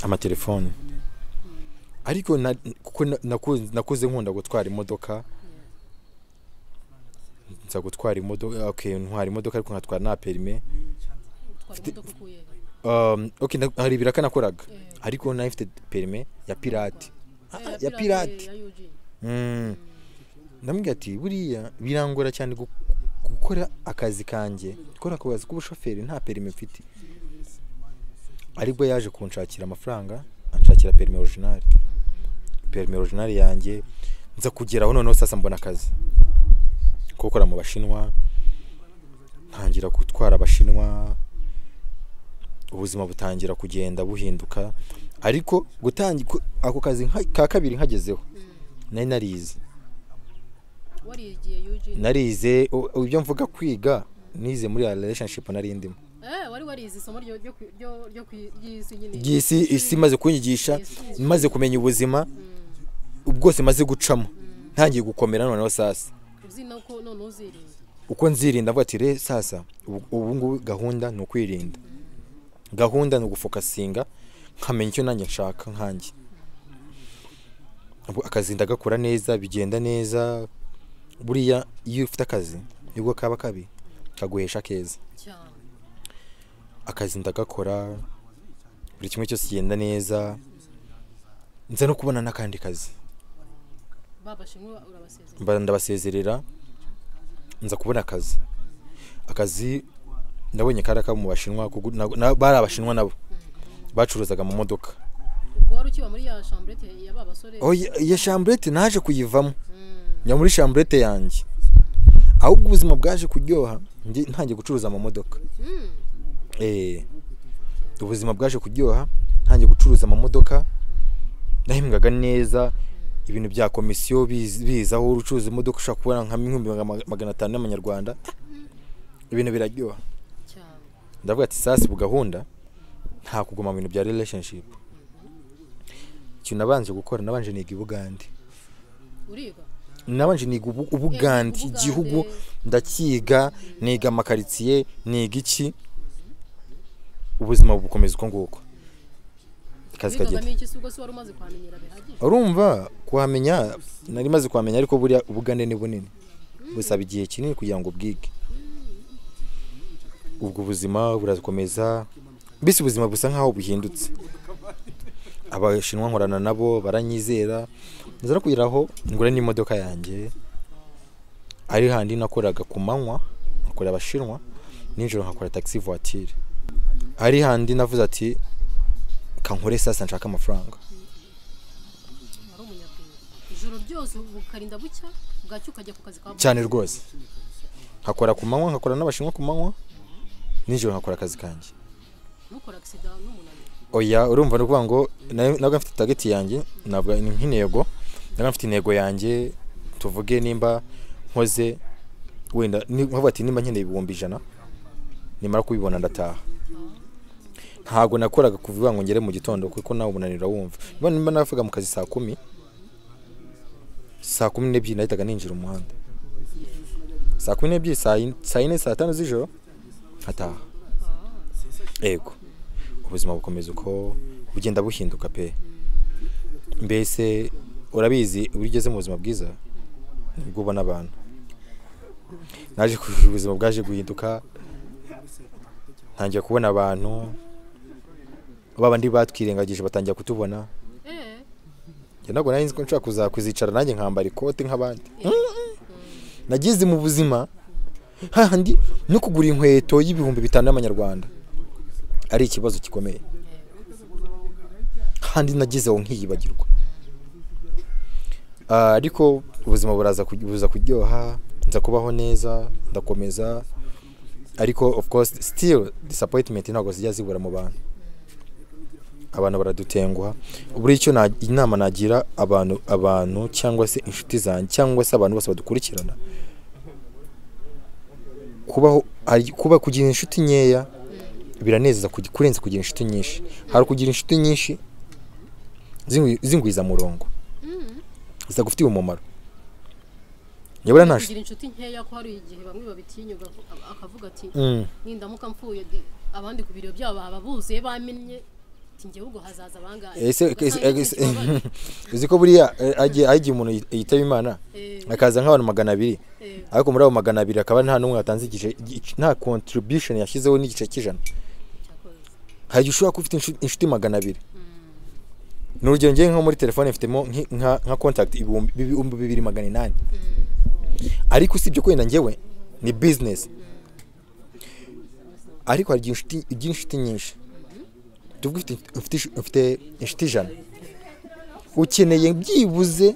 A: amatelefone ariko kuko nakuze nkunda gutwara imodoka nza gutwara imodoka. Okay, ntwara imodoka ariko nkatwara nta perime. Okay, hari ibiraka nakoraga ariko nayo ifite perime ya pirate. Ya pirate. Ndamubwira ati buriya birangora cyane gukora akazi kanjye, gukora akazi k'ubushoferi nta perime mfite. Aribwo yaje kunshakira amafaranga, anshakira perime original. Perime original yanjye nza kugeraho noneho sasa mbona akazi ko gukora mu Bashinwa, ntangira gutwara Abashinwa, ubuzima butangira kugenda buhinduka. Ariko gutangira ako kazi ka kabiri nkagezeho nari narize. Narize ibyo mvuga kwiga, nize muri relationship nari ndimo.
B: Wari warize isomo ryo kw'isi nyine.
A: Gisi isi maze kunyigisha, maze kumenya ubuzima ubwose maze gucamo, ntangiye gukomera noneho sasa.
B: Uzina uko none uzirinda.
A: Uko nzirinda avuga ati sasa ubu ngubu gahunda ni ukwirinda. Gahunda ni ugufokasinga nkamenya icyo nanjye nshaka nkanjye. Akazi ndagakora neza, bigenda neza. Buriya iyo ufite akazi nibwo kaba kabi kaguhesha keza. Akazi ndagakora, buri kimwe cyose kigenda neza. Nza no kubona n'akandi kazi.
B: Babashinwa urabasezerera.
A: Ndabasezerera. Nza kubona akazi ndabonye karaka mu Bashinwa, bari Abashinwa nabo bacuruzaga mu modoka.
B: Ubwo wari ukiba muri ya chambrette ya babasore?
A: Ya chambrette naje kuyivamo. Njya muri chambrette yanjye. Ahubwo ubuzima bwaje kuryoha ntangiye gucuruza mu modoka. Ubuzima bwaje kuryoha ntangiye gucuruza mu modoka. Nahembwaga neza, ibintu bya komisiyo bizaho urucuruza imodoka ushaka kubona nka 1500 y'amanyarwanda. Ibintu biraryoha. Ndavuga ati sasa bugahunda nta kuguma mu bintu bya relationship. Cyo nabanje gukora, nabanje niga Ubugande.
B: Uriga?
A: Nabanje niga Ubugande, igihugu ndakiga, niga amakaritsiye, niga iki. Ubuzima bukomeza uko nguko. Kazi kagenda. Urumva kuhamenya, nari maze kuhamenya ariko buriya Ubugande ni bunini. Busaba igihe kinini kugira ngo bwige. Ubwo buzima burakomeza, bisi ubuzima busa nkaho buhindutse. Abashinwa nkorana nabo baranyizera, ndazara kugeraho ngura n'imodoka yanjye. Ari handi nakoraga ku manywa, nakora Abashinwa, nijoro nkakora taxi voiture. Ari handi navuze ati kankore sasa nshaka amafaranga.
B: Ijoro ryose ukarinda bucya bwacyo ukajya ku kazi kawe
A: cyane rwose. Nkakora ku manywa, nkakora n'Abashinwa ku manywa, nijoro nkakora akazi kanjye.
B: Nukora accident n'umunani.
A: Oya, urumva no kuvuga ngo naga mfite target yanjye, nabwo ni nk'intego. Naga mfite intego yanjye, tuvuge nimba nkoze wenda nkavuga ati nimba nkeneye 100,000, nimara kubibona ndataha. Ntago nakoraga kuvuga ngo ngere mu gitondo kuko nawe ubunanira wumva. Nimba navuga mu kazi saa 10, saa 12 nahitaga ninjira umuhanda. Saa 12, saa 4, saa 5 z'ijoro nkataha. Ego. Ubuzima bukomeza uko bugenda buhinduka pe. Mbese urabizi urigeze mu buzima bwiza nibwo ubona abantu. Naje ku ubuzima bwaje guhinduka, ntangiye kubona abantu babandi batwirengagije batangiye kutubona. Ntabwo nari nzi ko nshaka kuzicara nanjye nkambara ikote nk'abandi. Nagize mu buzima handi no kugura inkweto y'ibihumbi 5 y'amanyarwanda ari ikibazo gikomeye. Handi nagizeho nkiyibagirwa. Ariko ubuzima buza kuryoha, nza kubaho neza, ndakomeza. Ariko of course still disappointment ntabwo zijya zibura mu bantu. Abantu baradutenguha. Uburi icyo inama nagira abantu cyangwa se inshuti zanjye cyangwa se abantu bose badukurikirana, kuba kugira inshuti nkeya biranezeza kurenza kugira inshuti nyinshi. Hari kugira inshuti nyinshi zingwiza murongo zagufitiye umumaro. Nyabura ntaje
B: kugira inshuti nkeya ko hari igihe bamwe babitinyuga akavuga ati nindamuka mfuye abandi ku biro byabo ababuze bamenye tinge ubwo hazaza banga
A: uzi ko buriya agiye umuntu yitaba Imana akaza nk'abantu 200 ariko muri abo 200 akaba nta numwe atanze igice nta contribution yashyizeho n'igice cy'ijana haje ushobora kufite inshuti 200 n'urugero ngiye nko muri telefone mfitemo nka contact 2800 ariko usibye ko wenda ngewe ni business ariko hari inshuti nyinshi tuvuga ufite inshuti 100 ukeneye byibuze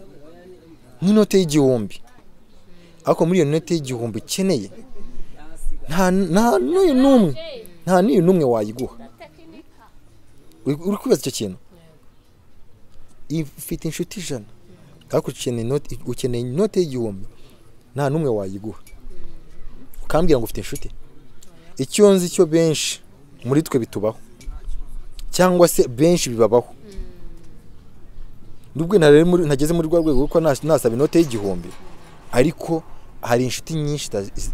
A: n'inote y'igihumbi ariko muri iyo note y'igihumbi ukeneye nta n'uyu numwe wayiguha uri kwibaza icyo kintu ufite inshuti 100 ariko ukeneye inote y'igihumbi nta numwe wayiguha ukambwira ngo ufite inshuti icyo nzi cyo benshi muri twe bitubaho cyangwa se benshi bibabaho nubwo nageze muri rwa rwego kuko nasaba inote y'igihumbi ariko hari inshuti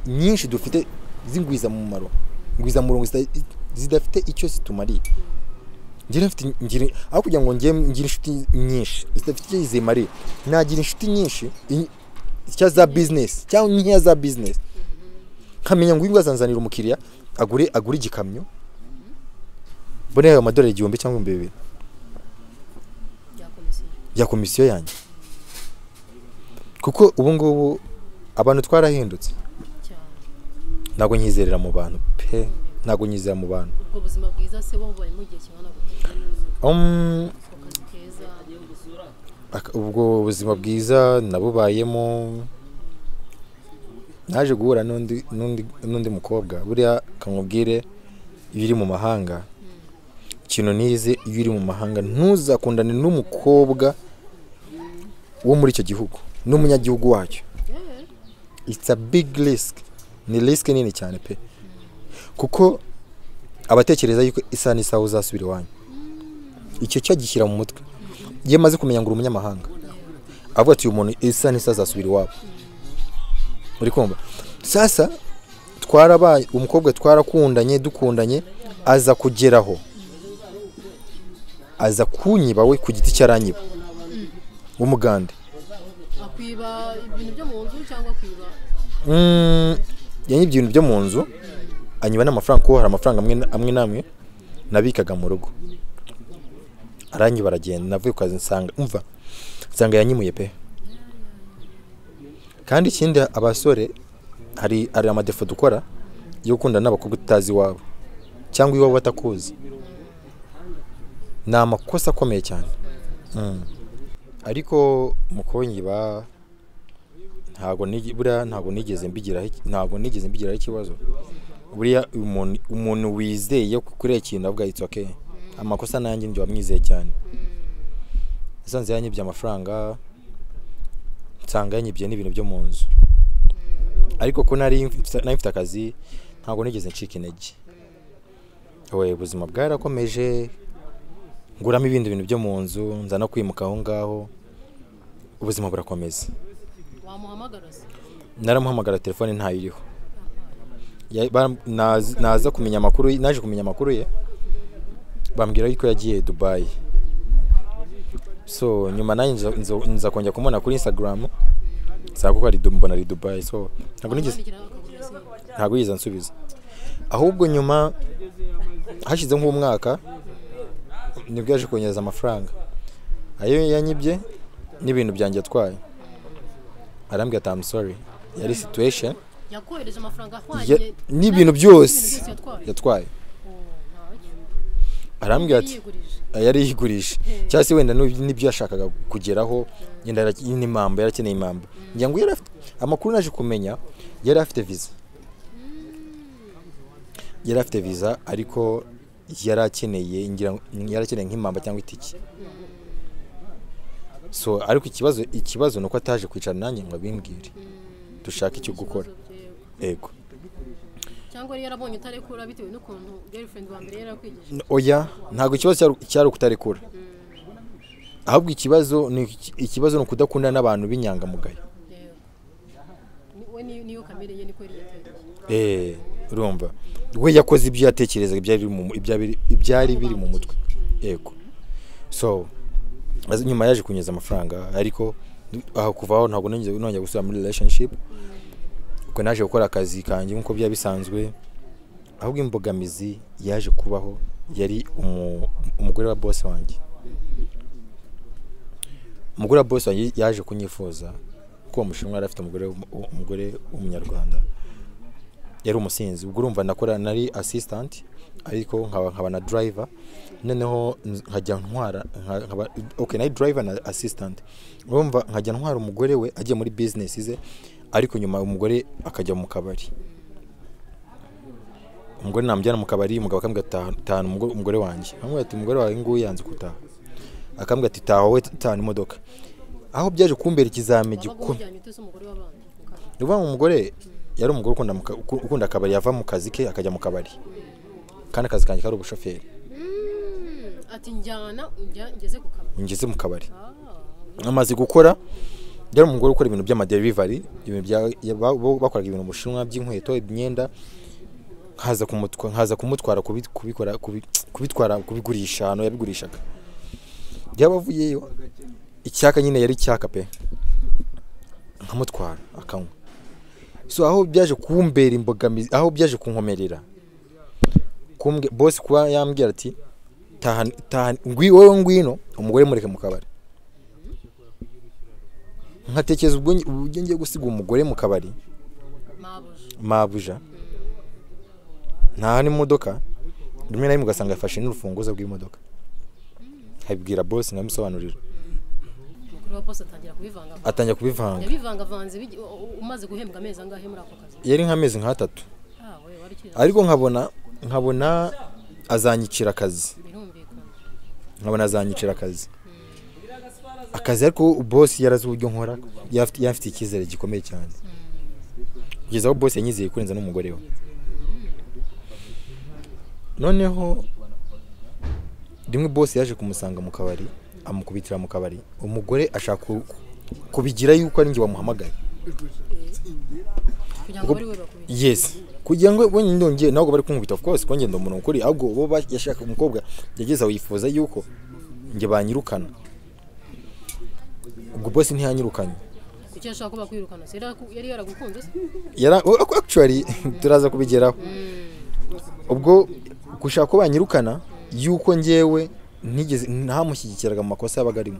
A: nyinshi dufite zingwiza mu maro ngwiza murongo zidafite icyo zitumariye ngire aho kugira ngo ngire inshuti nyinshi zidafite icyo zimariye nagira inshuti nyinshi icya za business cyangwa nkiya za business kamenya ngo ingwa zanzanira umukiriya agure igikamyo bone ayo madolari 1000 cyangwa 2000 ya komisiyo yanjye kuko ubu ngubu abantu twarahindutse ntago nyizerera mu bantu pe ntago nyizera mu bantu
B: ubwo buzima bwiza se bo bari mu gihe kingana
A: ubwo buzima bwiza nabubayemo naje guhura n'undi mukobwa buriya kamubwire ibiri mu mahanga ikintu nize iyo uri mu mahanga ntuzakundane n'umukobwa wo muri icyo gihugu n'umunyagihugu wacyo it's a big risk ni risk nini cyane pe kuko abatekereza yuko isa n'isaha uzasubira iwanyu icyo cyo gishyira mu mutwe iyo maze kumenya ngo umunyamahanga avuga ati uyu muntu isa n'isaha azasubira iwabo uri kumva sasa twarabaye umukobwa dukundanye aza kugeraho aza kunyiba we ku giti cyaranyiba umugande
B: akwiba ibintu byo mu nzu cyangwa kwiba
A: yanyibye ibintu byo mu nzu anyiba n'amafaranga ko hari amafaranga amwe namwe nabikaga mu rugo aranyiba aragenda navuye kwaza nsanga yanyimuye pe kandi ikindi abasore hari amadefo dukora yo gukunda n'abakobwa tutazi iwabo cyangwa iwabo batakuzi ni amakosa akomeye cyane ariko mu konyiba ntago nigeze mbigiraho ikibazo buriya umuntu wizeye kuri ikintu avuga it's okay amakosa nanjye njye wamwizeye cyane sanze yanyibye amafaranga nsanga yanyibye n'ibintu byo mu nzu ariko ko nari mfite akazi ntago nigeze ncika intege ubuzima bwarakomeje nguramo ibindi bintu byo mu nzu nza no kwimuka aho ngaho ubuzima burakomeza
B: wamuhamagara se
A: naramuhamagara telefone ntayiriho naza kumenya amakuru naje kumenya amakuru ye bambwira yuko yagiye Dubai so nyuma nanjye nza kongera kumubona kuri Instagram sako ari Dubai so ntago yiza nsubiza ahubwo nyuma hashize nk'umwaka nibwo yaje kongeza amafaranga ayo yanyibye n'ibintu byanjye atwaye arambwira ati I'm sorry yari situation
B: yakohereje amafaranga ahwanye
A: n'ibintu byose yatwaye arambwira ati yari yigurije cyangwa se wenda n'ibyo yashakaga kugeraho yenda n'imamba yarakeneye imamba ngira ngo yari afite amakuru naje kumenya yari afite visa ariko yarakeneye nk'imamba cyangwa itiki so ariko ikibazo nuko ataje kwicara nanjye ngo abimbwire dushaka icyo gukora ego
B: cyangwa yari yarabonye utarekura bitewe n'ukuntu girlfriend wa mbere yarakwigije
A: oya ntago ikibazo cyari ukutarekura ahubwo ikibazo ni ukudakunda n'abantu b'inyangamugayo
B: we niyo kamere ye niko yari
A: urumva we yakoze ibyo yatekerezaga ibyari biri mu mutwe yego. So nyuma yaje kunyeza amafaranga, ariko aho kuvaho ntabwo nongeye gusubira muri relationship, uko naje gukora akazi kanjye nkuko byaba bisanzwe. Ahubwo imbogamizi yaje kubaho yari umugore wa boss wanjye. Umugore wa boss wanjye yaje kunyifuza ko umushinwa yari afite umugore w'umunyarwanda, yari umusinzi. Ubwo urumva nakora nari assistant, ariko nkaba na driver, noneho nkajya ntwara nari driver na assistant. Urumva nkajya ntwara umugore we agiye muri business ze, ariko nyuma umugore akajya mu kabari. Umugore namujyana mu kabari, umugabo akambwira taha umugore wanjye. Amubwira ati umugore wawe nguyu yanze gutaha. Akambwira ati taha wowe tana imodoka. Aho byaje kumbera ikizame gikomeye. Uvuga umugore yari umugore ukunda akabari, yava mu kazi ke akajya mu kabari, kandi akazi kanjye kari ubushoferi.
B: Ati njyana ngeze
A: mu kabari. Amaze gukora yari umugore ukora ibintu by'ama delivery, bakoraga ibintu mu Bushinwa by'inkweto, imyenda. Nkaza kumutwara kubitwara kubigurisha, hano yabigurishaga. Byabavuyeyo icyaka nyine yari icyaka pe, nkamutwara akanywa. So aho byaje kumbera imbogamizi, aho byaje kunkomerera, boss kuba yambwira ati taha wowe ngwino umugore mureke mu kabari. Nkatekereza ubwo ngiye gusiga umugore mu kabari, mabuja nta n'imodoka, rimwe na rimwe ugasanga yafashe n'urufunguzo rw'imodoka. Habibwira boss nkamusobanurira. Atangira kubivanga.
B: Yabivangavanze umaze guhembwa amezi angahe muri ako kazi?
A: Yari nk'amezi nka 3. Ariko nkabona azanyicira akazi. Akazi ariko boss yarazi uburyo nkora, yafite ikizere gikomeye cyane. Kugeza aho boss yanyizeye kurenza n'umugore we. Noneho rimwe boss yaje kumusanga mu kabari, amukubitira mu kabari. Umugore ashaka kubigira yuko ari njye wamuhamagaye. Yes, kugira ngo bonye ndongiye ntabwo bari kunkubita, of course ko ngenda umuntu ukuri, ahubwo bo yashaka umukobwa yageza wifuza yuko njye banyirukana. Ubwo boss ntiyanyirukanye.
B: Kuki yashaka kuba kwirukana? Yari yaragukunze se?
A: Actually turaza kubigeraho. Ubwo gushaka ko banyirukana yuko njyewe ntamushyigikiraga mu makosa y'abagarimo.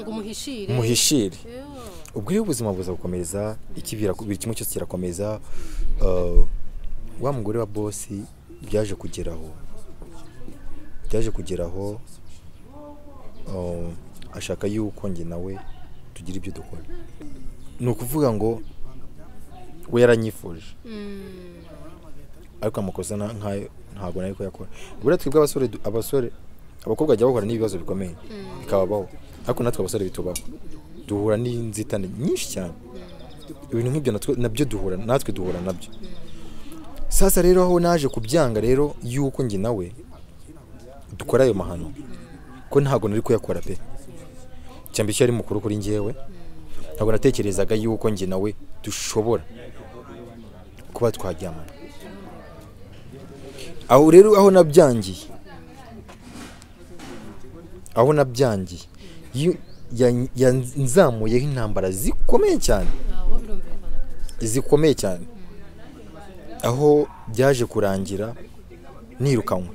B: Ngo muhishire.
A: Muhishire. Ubwo rero ubuzima buza gukomeza, ikibira buri kimwe cyose kirakomeza. Wa mugore wa boss byaje kugeraho ashaka yuko njye nawe tugira ibyo dukora. Ni ukuvuga ngo we yaranyifuje, ariko amakosa nkayo ntabwo nari ko yakora. Buriya twebwe abakobwa bajya bahura n'ibibazo bikomeye bikababaho, ariko natwe abasore bitubaho, duhura n'inzitane nyinshi cyane. Ibintu nk'ibyo natwe duhura nabyo. Sasa rero aho naje kubyanga rero yuko njye nawe dukora ayo mahano, ko ntabwo nari kuyakora pe. Cyambye cyari mukuru kuri njyewe, ntabwo natekerezaga yuko njye nawe dushobora kuba twaryamana. Aho rero aho nabyangiye yanzamuyeho intambara zikomeye cyane, aho byaje kurangira narirukanwe.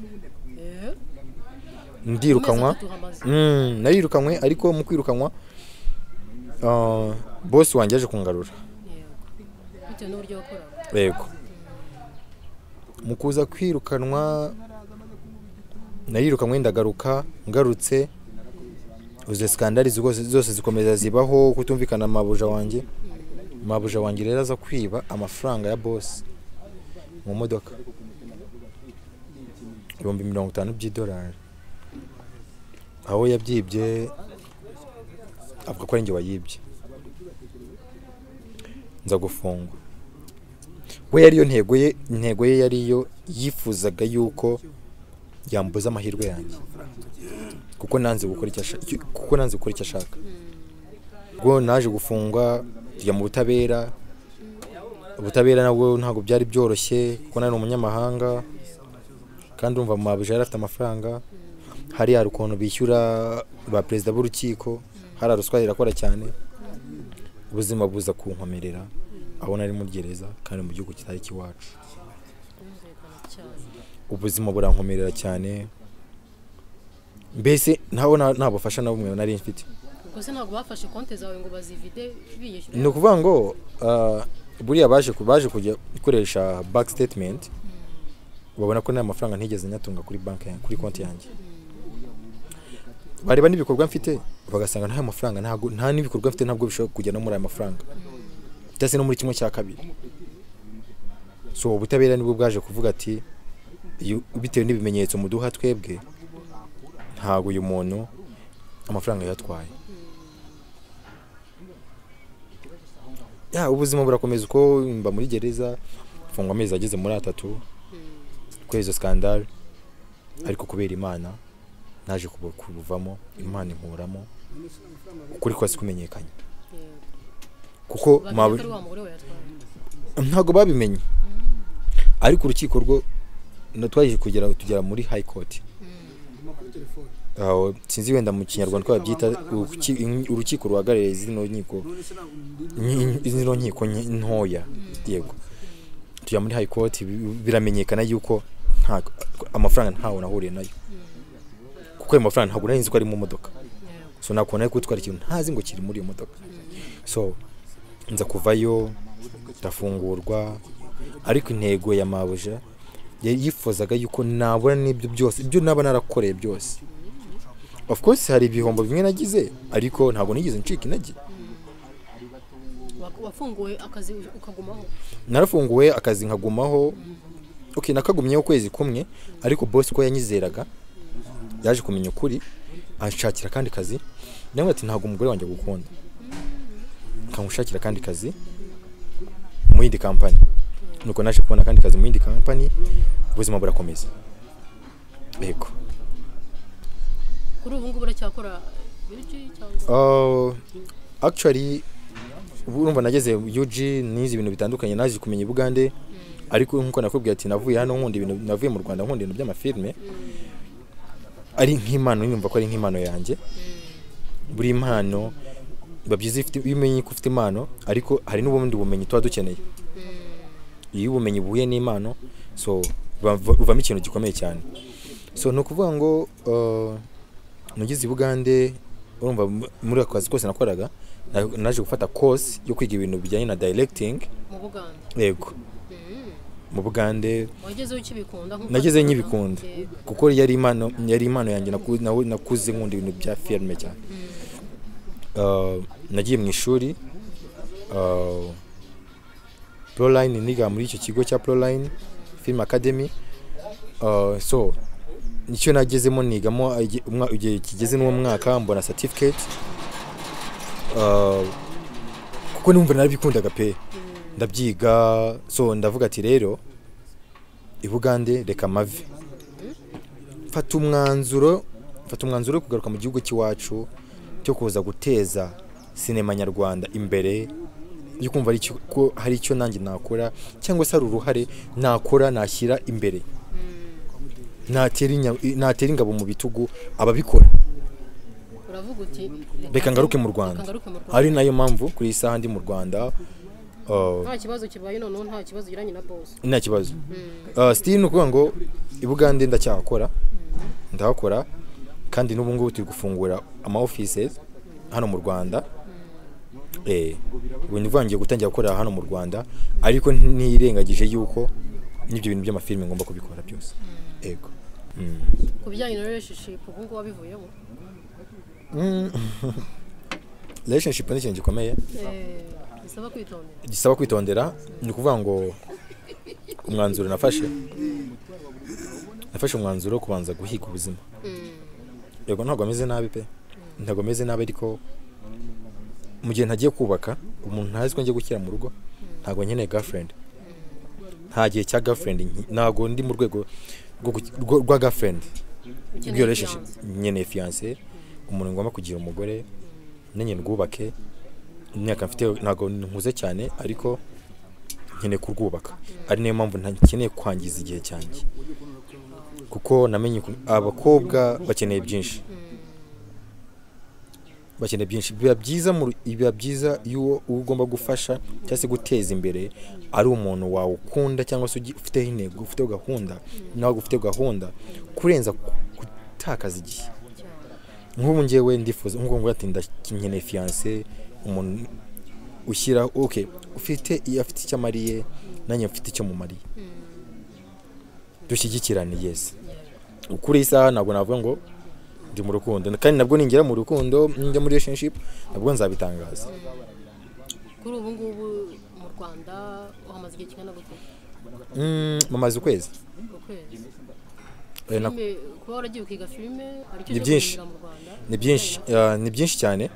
A: Ariko mu kwirukanwa boss wanjye yaje kungarura. Yego, mu kuza kwirukanwa narirukanwe ndagaruka. Ngarutse uze skandali zose zikomeza zibaho, kutumvikana mabuja wanjye rero aza kwiba amafaranga ya boss mu modoka, $50 by'idolari. Aho yabyibye avuga ko ari njye wayibye, nza gufungwa. We yariyo intego ye yariyo yifuzaga yuko yambuza amahirwe yanjye, kuko nanze gukora icyo ashaka. Ubwo naje gufungwa, tujya mu butabera. Ubutabera nabwo ntabwo byari byoroshye, kuko nari umunyamahanga kandi umva mabuja yari afite amafaranga. hari ukuntu bishyura ba perezida b'urukiko hari ruswa irakora cyane ubuzima buza kunkomerera aho nari muri gereza kandi mu gihugu kitari kiwacu ubuzima burankomerera cyane mbese nta bufasha na bumwe nari mfite
B: ubwo se ntabwo bafashe konti zawe ngo bazivide biyishyure
A: ni ukuvuga ngo buriya baje kujya gukoresha bank statement babona ko nta mafaranga ntigeze nyatunga kuri banki kuri konti yanjye bareba n'ibikorwa mfite bagasanga nta mafaranga nta n'ibikorwa mfite ntabwo bishobora kujya no muri aya mafaranga ndetse no muri kimwe cya kabiri so ubutabera nibwo bwaje kuvuga ati bitewe n'ibimenyetso muduha twebwe ntabwo uyu muntu amafaranga yatwaye ubuzima burakomeza uko mba muri gereza mfungwa amezi ageze muri 3 kuri izo scandal ariko kubera Imana naje kubuvamo Imana inkuramo ukuri kwasi kumenyekanye kuko ntago babimenye ariko urukiko rwo natwaje tugera muri high court sinzi wenda mu kinyarwanda ko babyita urukiko ruhagarariye zino nkiko ntoya yego tujya muri high court biramenyekana yuko amafaranga ntawo nahuriye nayo kuko ayo mafaranga ntabwo nari nzi ko ari mu modoka so nakubona yuko gutwara ikintu ntazi ngo kiri muri iyo modoka so nza kuvayo ndafungurwa ariko intego ya mabuja yifuzaga yuko nabona n'ibyo byose ibyo naba narakoreye byose of course hari ibihombo bimwe nagize ariko ntabwo nigeze ncika intege
B: wafunguwe akazi ukagumaho
A: narafunguwe akazi nkagumaho okay nakagumyeho kwezi kumwe ariko boss ko yanyizeraga yaje kumenya ukuri anshakira kandi kazi nawe ati ntabwo umugore wanjye gukunda kamushakira kandi kazi mu yindi company nuko naje kubona kandi kazi mu yindi company ubuzima burakomeza yego
B: kuri ubu ngubu uracyakora biriki cyangwa
A: actually urumva nageze UG nizi ibintu bitandukanye naje kumenya Bugande ariko nkuko nakubwiye ati navuye hano nkundi ibintu navuye mu Rwanda nkundi ibintu by'amafilme ari nk'impano nyumva ko ari nk'impano yanjye buri impano babyize ifite bimenye ko ufite impano ariko hari n'ubundi bumenyi tuba dukeneye iyo ubumenyi buhuye n'impano so uvamo ikintu gikomeye cyane so no kuvuga ngo nagize Bugande urumva muri akazi kose nakoraga naje gufata course yo kwiga ibintu bijyanye na directing
B: mu Bugande
A: yego mu Bugande
B: wageze ukibikunda
A: nageze nyibikunda kuko yari impano yanjye nakuze nkunda ibintu bya filme cyane nagiye mu ishuri Proline niga muri icyo kigo cya Proline Film Academy so nicyo nagezemo nigamo igihe kigeze n'uwo mwaka mbona certificate kuko numva narabikundaga pe ndabyiga so ndavuga ati rero Bugande reka mave fata umwanzuro kugaruka mu gihugu cy'iwacu cyo kuza guteza sinema nyarwanda imbere yo kumva ko hari icyo nanjye nakora cyangwa se ari uruhare nakora nashyira imbere natera ingabo mu bitugu ababikora
B: uravuga uti
A: reka ngaruke mu Rwanda ari nayo mpamvu kuri isaha ndi mu Rwanda
B: nta kibazo kibaye none nta kibazo giranye na boss
A: nta kibazo still nukuvuga ngo Bugande ndacyakora ndakora kandi n'ubu ngubu turi gufungura ama offices hano mu Rwanda ubu nivangiye gutangira gukora hano mu Rwanda ariko ntirengagije yuko n'ibyo bintu by'amafilme ngomba kubikora byose yego
B: kubijyanye na relationship ubu ngubu wabivuyemo
A: relationship ni ikintu gikomeye
B: gisaba
A: kwitondera ni ukuvuga ngo umwanzuro nafashe umwanzuro wo kubanza guhiga ubuzima yego ntabwo ameze nabi pe ntabwo ameze nabi ariko mu gihe ntagiye kubaka umuntu ntazi ko ngiye gushyira mu rugo ntabwo nkeneye girlfriend nta gihe cya girlfriend ntabwo ndi mu rwego rwa girlfriend rw'iyo relationship nkeneye fiancé umuntu ngomba kugira umugore nenye ndwubake imyaka mfite ntabwo nkuze cyane ariko nkeneye kurwubaka ari nayo mpamvu ntakeneye kwangiza igihe cyanjye kuko namenye abakobwa bakeneye byinshi biba byiza iyo ugomba gufasha cyangwa se guteza imbere ari umuntu wawe ukunda cyangwa se ufiteho intego ufiteho gahunda nawe ufite gahunda kurenza gutakaza igihe nk'ubu ngewe ndifuza nk'uko ngo ati nkeneye fiancé umuntu ushyira afite icyo amariye nanjye mfite icyo mumariye dushyigikirane yes ukuri isaha ntabwo navuga ngo ndi mu rukundo kandi nabwo ningera mu rukundo njya muri relationship nabwo nzabitangaza
B: kuri ubu ngubu mu Rwanda uhamaze igihe kingana gute
A: mamaze ukwezi
B: kuba waragiye ukiga filime
A: ni byinshi cyane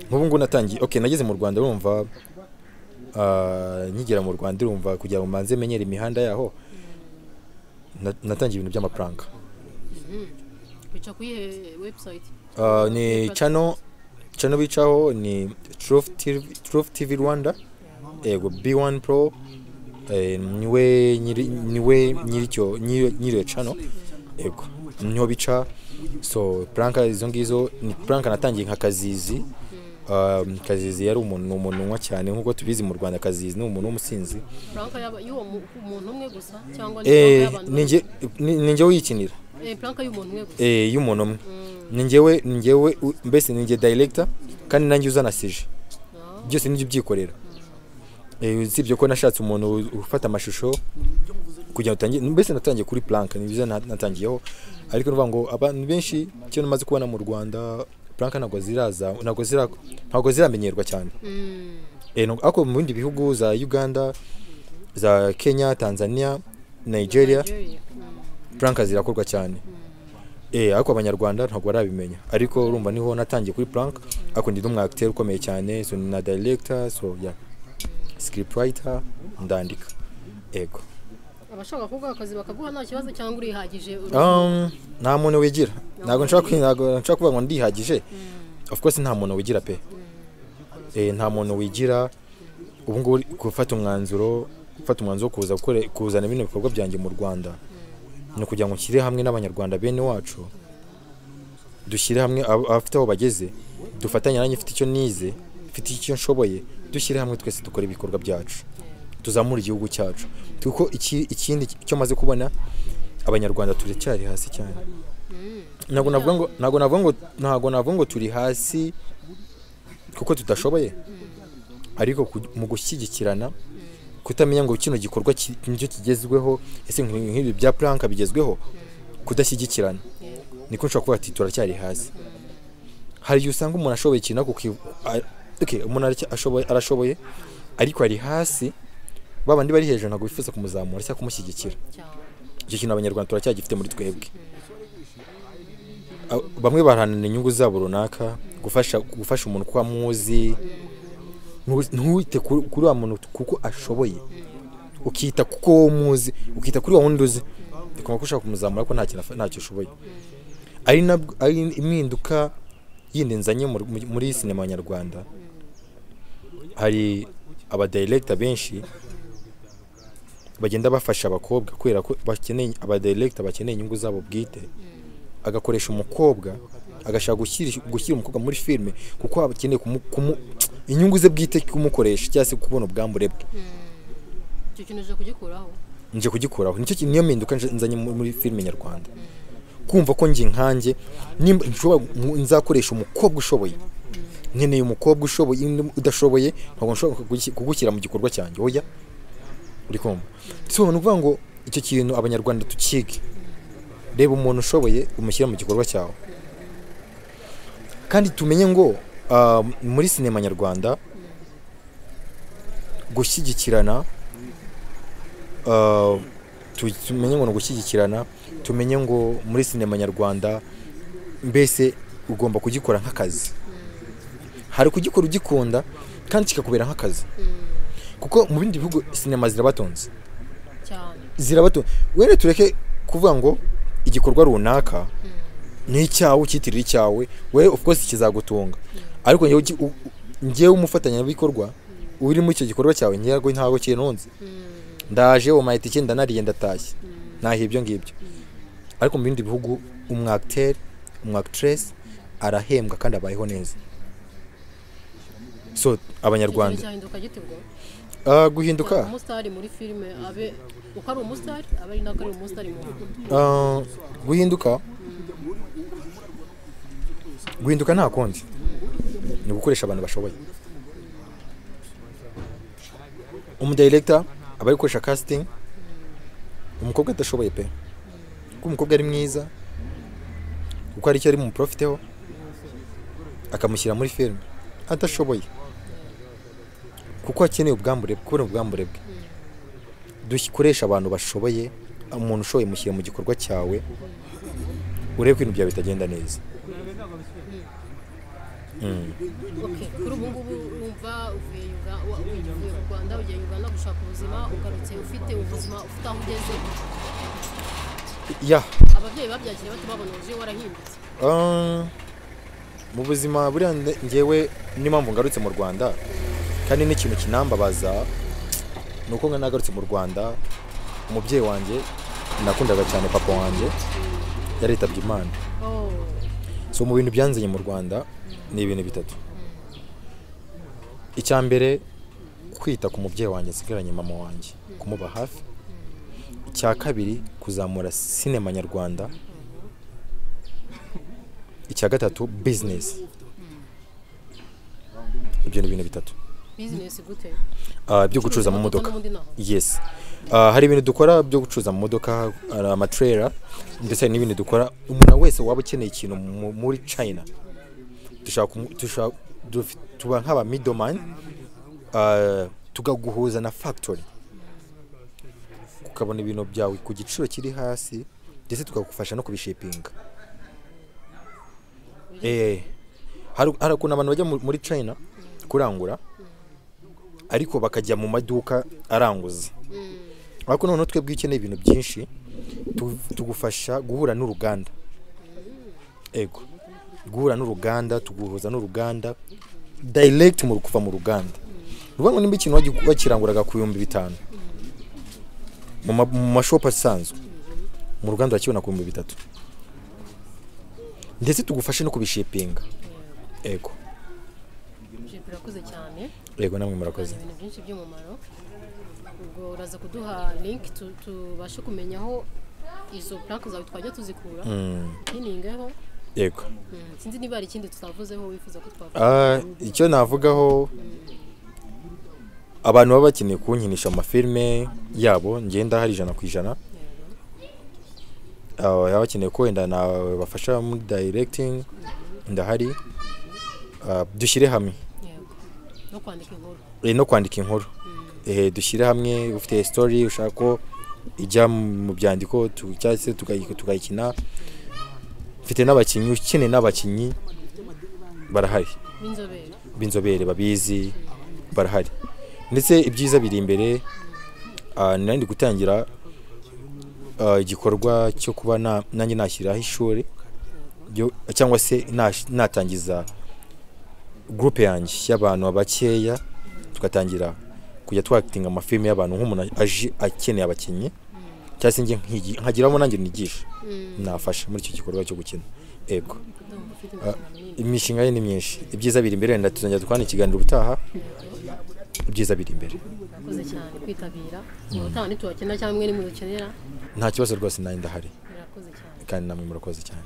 A: nk'ubu ngubu natangiye nageze mu Rwanda urumva nkigera mu Rwanda urumva kugira ngo manze menyere imihanda yaho natangiye ibintu by'amapranka
B: bica kuri website
A: ni channel bicaho ni Truth TV Rwanda ego B1 Pro niwe nyiri channel ego niho bica so pranka izo ngizo ni pranka natangiye nka Kazizi Kazizi yari umuntu unywa cyane nkuko tubizi mu Rwanda Kazizi ni umuntu w'umusinzi
B: pranka y'uwo muntu umwe gusa cyangwa
A: ninjye wikinira
B: pranka y'umuntu umwe gusa
A: y'umuntu umwe ninjyewe mbese ninjye director kandi nanjye uzana sije byose nibyo byikorera usibye ko nashatse umuntu ufata amashusho kugira ngo utangiye mbese natangiye kuri pranka nibiza natangiyeho ariko nuvuga ngo abantu benshi cyo namaze kubona mu Rwanda pranka ntabwo ziramenyerwa cyane ariko mu bindi bihugu za Uganda za Kenya Tanzania Nigeria pranka zirakorwa cyane ariko abanyarwanda ntabwo barabimenya ariko urumva niho natangiye kuri prank ariko ndi n'umu acteur ukomeye cyane so na director so script writer ndandika ego
B: abashaka kuguha akazi bakaguha nta kibazo cyangwa urihagije
A: nta muntu wigira ntabwo nshaka kuvuga ngo ndihagije of course nta muntu wigira pe nta muntu wigira ubu ngubu gufata umwanzuro kuzana bino bikorwa byanjye mu Rwanda no kugira ngo nshyire hamwe n'abanyarwanda bene wacu dushyire hamwe abafite aho bageze dufatanye nanjye mfite icyo nize mfite icyo nshoboye dushyire hamwe twese dukora ibikorwa byacu tuzamura igihugu cyacu kuko ikindi cyo maze kubona abanyarwanda turacyari hasi cyane ntabwo navuga ngo turi hasi kuko tudashoboye ariko mu gushyigikirana kutamenya ngo kino gikorwa nicyo kigezweho ese nk'ibi bya pranka bigezweho kudashyigikirana niko nshobora kuvuga ati turacyari hasi hari igihe usanga umuntu ashoboye ikintu umuntu arashoboye ariko ari hasi babandi bari hejuru ntabwo bifuza kumuzamura cyangwa kumushyigikira icyo kintu abanyarwanda turacyagifite muri twebwe bamwe baharanira inyungu zabo runaka gufasha umuntu kuba muzi ntuwite kuri wa muntu kuko ashoboye ukita kuko wo muzi ukita kuri wa wundi uzi bikoma ko ushaka kumuzamura ariko ntacyo ushoboye ari impinduka yindi nzanye muri sinema nyarwanda hari abadirector benshi bagenda bafasha abakobwa kubera ko abadirector bakeneye inyungu zabo bwite agakoresha umukobwa agashaka gushyira umukobwa muri filme kuko abakeneye inyungu ze bwite kumukoresha cyangwa se kubona ubwambure bwe
B: icyo kintu nje
A: kugikuraho niyo mpinduka nzanye muri filme nyarwanda kumva ko nkanjye nzakoresha umukobwa ushoboye nkeneye umukobwa ushoboye udashoboye ntabwo nshobora kugushyira mu gikorwa cyanjye oya uri kumva so ni ukuvuga ngo icyo kintu abanyarwanda tukige reba umuntu ushoboye umushyira mu gikorwa cyawe kandi tumenye ngo muri sinema nyarwanda gushyigikirana tumenye ngo gushyigikirana tumenye ngo muri sinema nyarwanda mbese ugomba kugikora nk'akazi hari kugikora ugikunda kandi kikakubera nk'akazi kuko mu bindi bihugu sinema zirabatonze wenda tureke kuvuga ngo igikorwa runaka ni icyawe ukitirira icyawe we of course kizagutunga ariko njyewe umufatanyabikorwa uri muri icyo gikorwa cyawe ntago kinunze ndaje umayita iki ndanariye ndatashye naho ibyo ngibyo ariko mu bindi bihugu umwacteur umwactress arahembwa kandi abayeho neza so abanyarwanda guhinduka
B: umustar muri filime abe uko ari umustar abe nako ari umustar mu
A: guhinduka nta kondi ni gukoresha abantu bashoboye umudirector aba ari gukoresha casting umukobwa adashoboye pe kuko umukobwa ari mwiza kuko ari icyo ari mu profiteho akamushyira muri film adashoboye kuko akeneye ubwambure bwe dukoresha abantu bashoboye umuntu ushoboye mushyira mu gikorwa cyawe urebe ko ibintu byawe bitagenda neza.
B: Okay, kuri ubu ngubu umva uvuye mu Rwanda ugiye Uganda gushaka ubuzima ugarutse ufite ubuzima ufite aho ugeze ababyeyi babyakiriye bati babona uje warahindutse
A: mu buzima buriya ngewe n'impamvu ngarutse mu Rwanda kandi n'ikintu kinambabaza nuko nagarutse mu Rwanda umubyeyi wanjye nakundaga cyane papa wanjye yaritabye Imana so mu bintu byanzanye mu Rwanda ni ibintu bitatu. Icya mbere kwita ku mubyeyi wanjye sigaranye mama wanjye kumuba hafi. Icya kabiri kuzamura sinema nyarwanda. Icya gatatu business. Ibyo ni ibintu bitatu.
B: Business gute?
A: Byo gucuruza mu modoka. Yes. Hari ibintu dukora byo gucuruza mu modoka amatrailer ndetse n'ibintu dukora umuntu wese waba ukeneye ikintu muri China tuba nk'aba middleman tugaguhuza na factory ukabona ibintu byawe ku giciro kiri hasi ndetse tukagufasha no kubishipinga. Hari ukuntu abantu bajya muri China kurangura ariko bakajya mu maduka aranguza ariko noneho twebwe ukeneye ibintu byinshi tugufasha guhura n'uruganda guhura n'uruganda tuguhuza n'uruganda direct mu kuva mu ruganda rubano nimba ikintu wakiranguraga ku 5,000 mu mashop asanzwe mu ruganda wakibona ku 3,000 ndetse tugufashe no kubishipinga.
B: Murakoze cyane.
A: Namwe murakoze.
B: Ibintu byinshi by'umumaro ubwo uraza kuduha link tubashe kumenya aho izo plaque zawe twajya tuzikura hiningeho. Sinzi niba ari ikindi tutavuzeho wifuza ko twavuga.
A: Icyo navugaho abantu baba bakeneye kunkinisha amafilme yabo ngenda hari 100%. Yaba bakeneye ko wenda bafasha muri directing ndahari dushyire hamwe no kwandika inkuru dushyire hamwe ufite story ushaka ko ijya mu byandiko cyase tukayikina mfite n'abakinyi ukeneye n'abakinyi barahari binzobere babizi barahari ndetse ibyiza biri imbere nandi gutangira igikorwa cyo kuba nanjye nashyiraho ishuri cyangwa se natangiza groupe yanjye y'abantu abakeya tugatangira kujya twactinga amafilme y'abantu nk'umuntu aje akeneye abakinyi cyase nge nkagiramo nanjye nigisha nafasha muri icyo gikorwa cyo gukina. Imishinga ye ni myinshi ibyiza biri imbere wenda tuzongera dukwana ikiganiro ubutaha ibyiza biri imbere.
B: Murakoze cyane kwitabira ubutaha nitubakena cyangwa mwe ni mudukenera
A: nta kibazo rwose nari ndahari
B: murakoze cyane
A: kandi namwe murakoze cyane.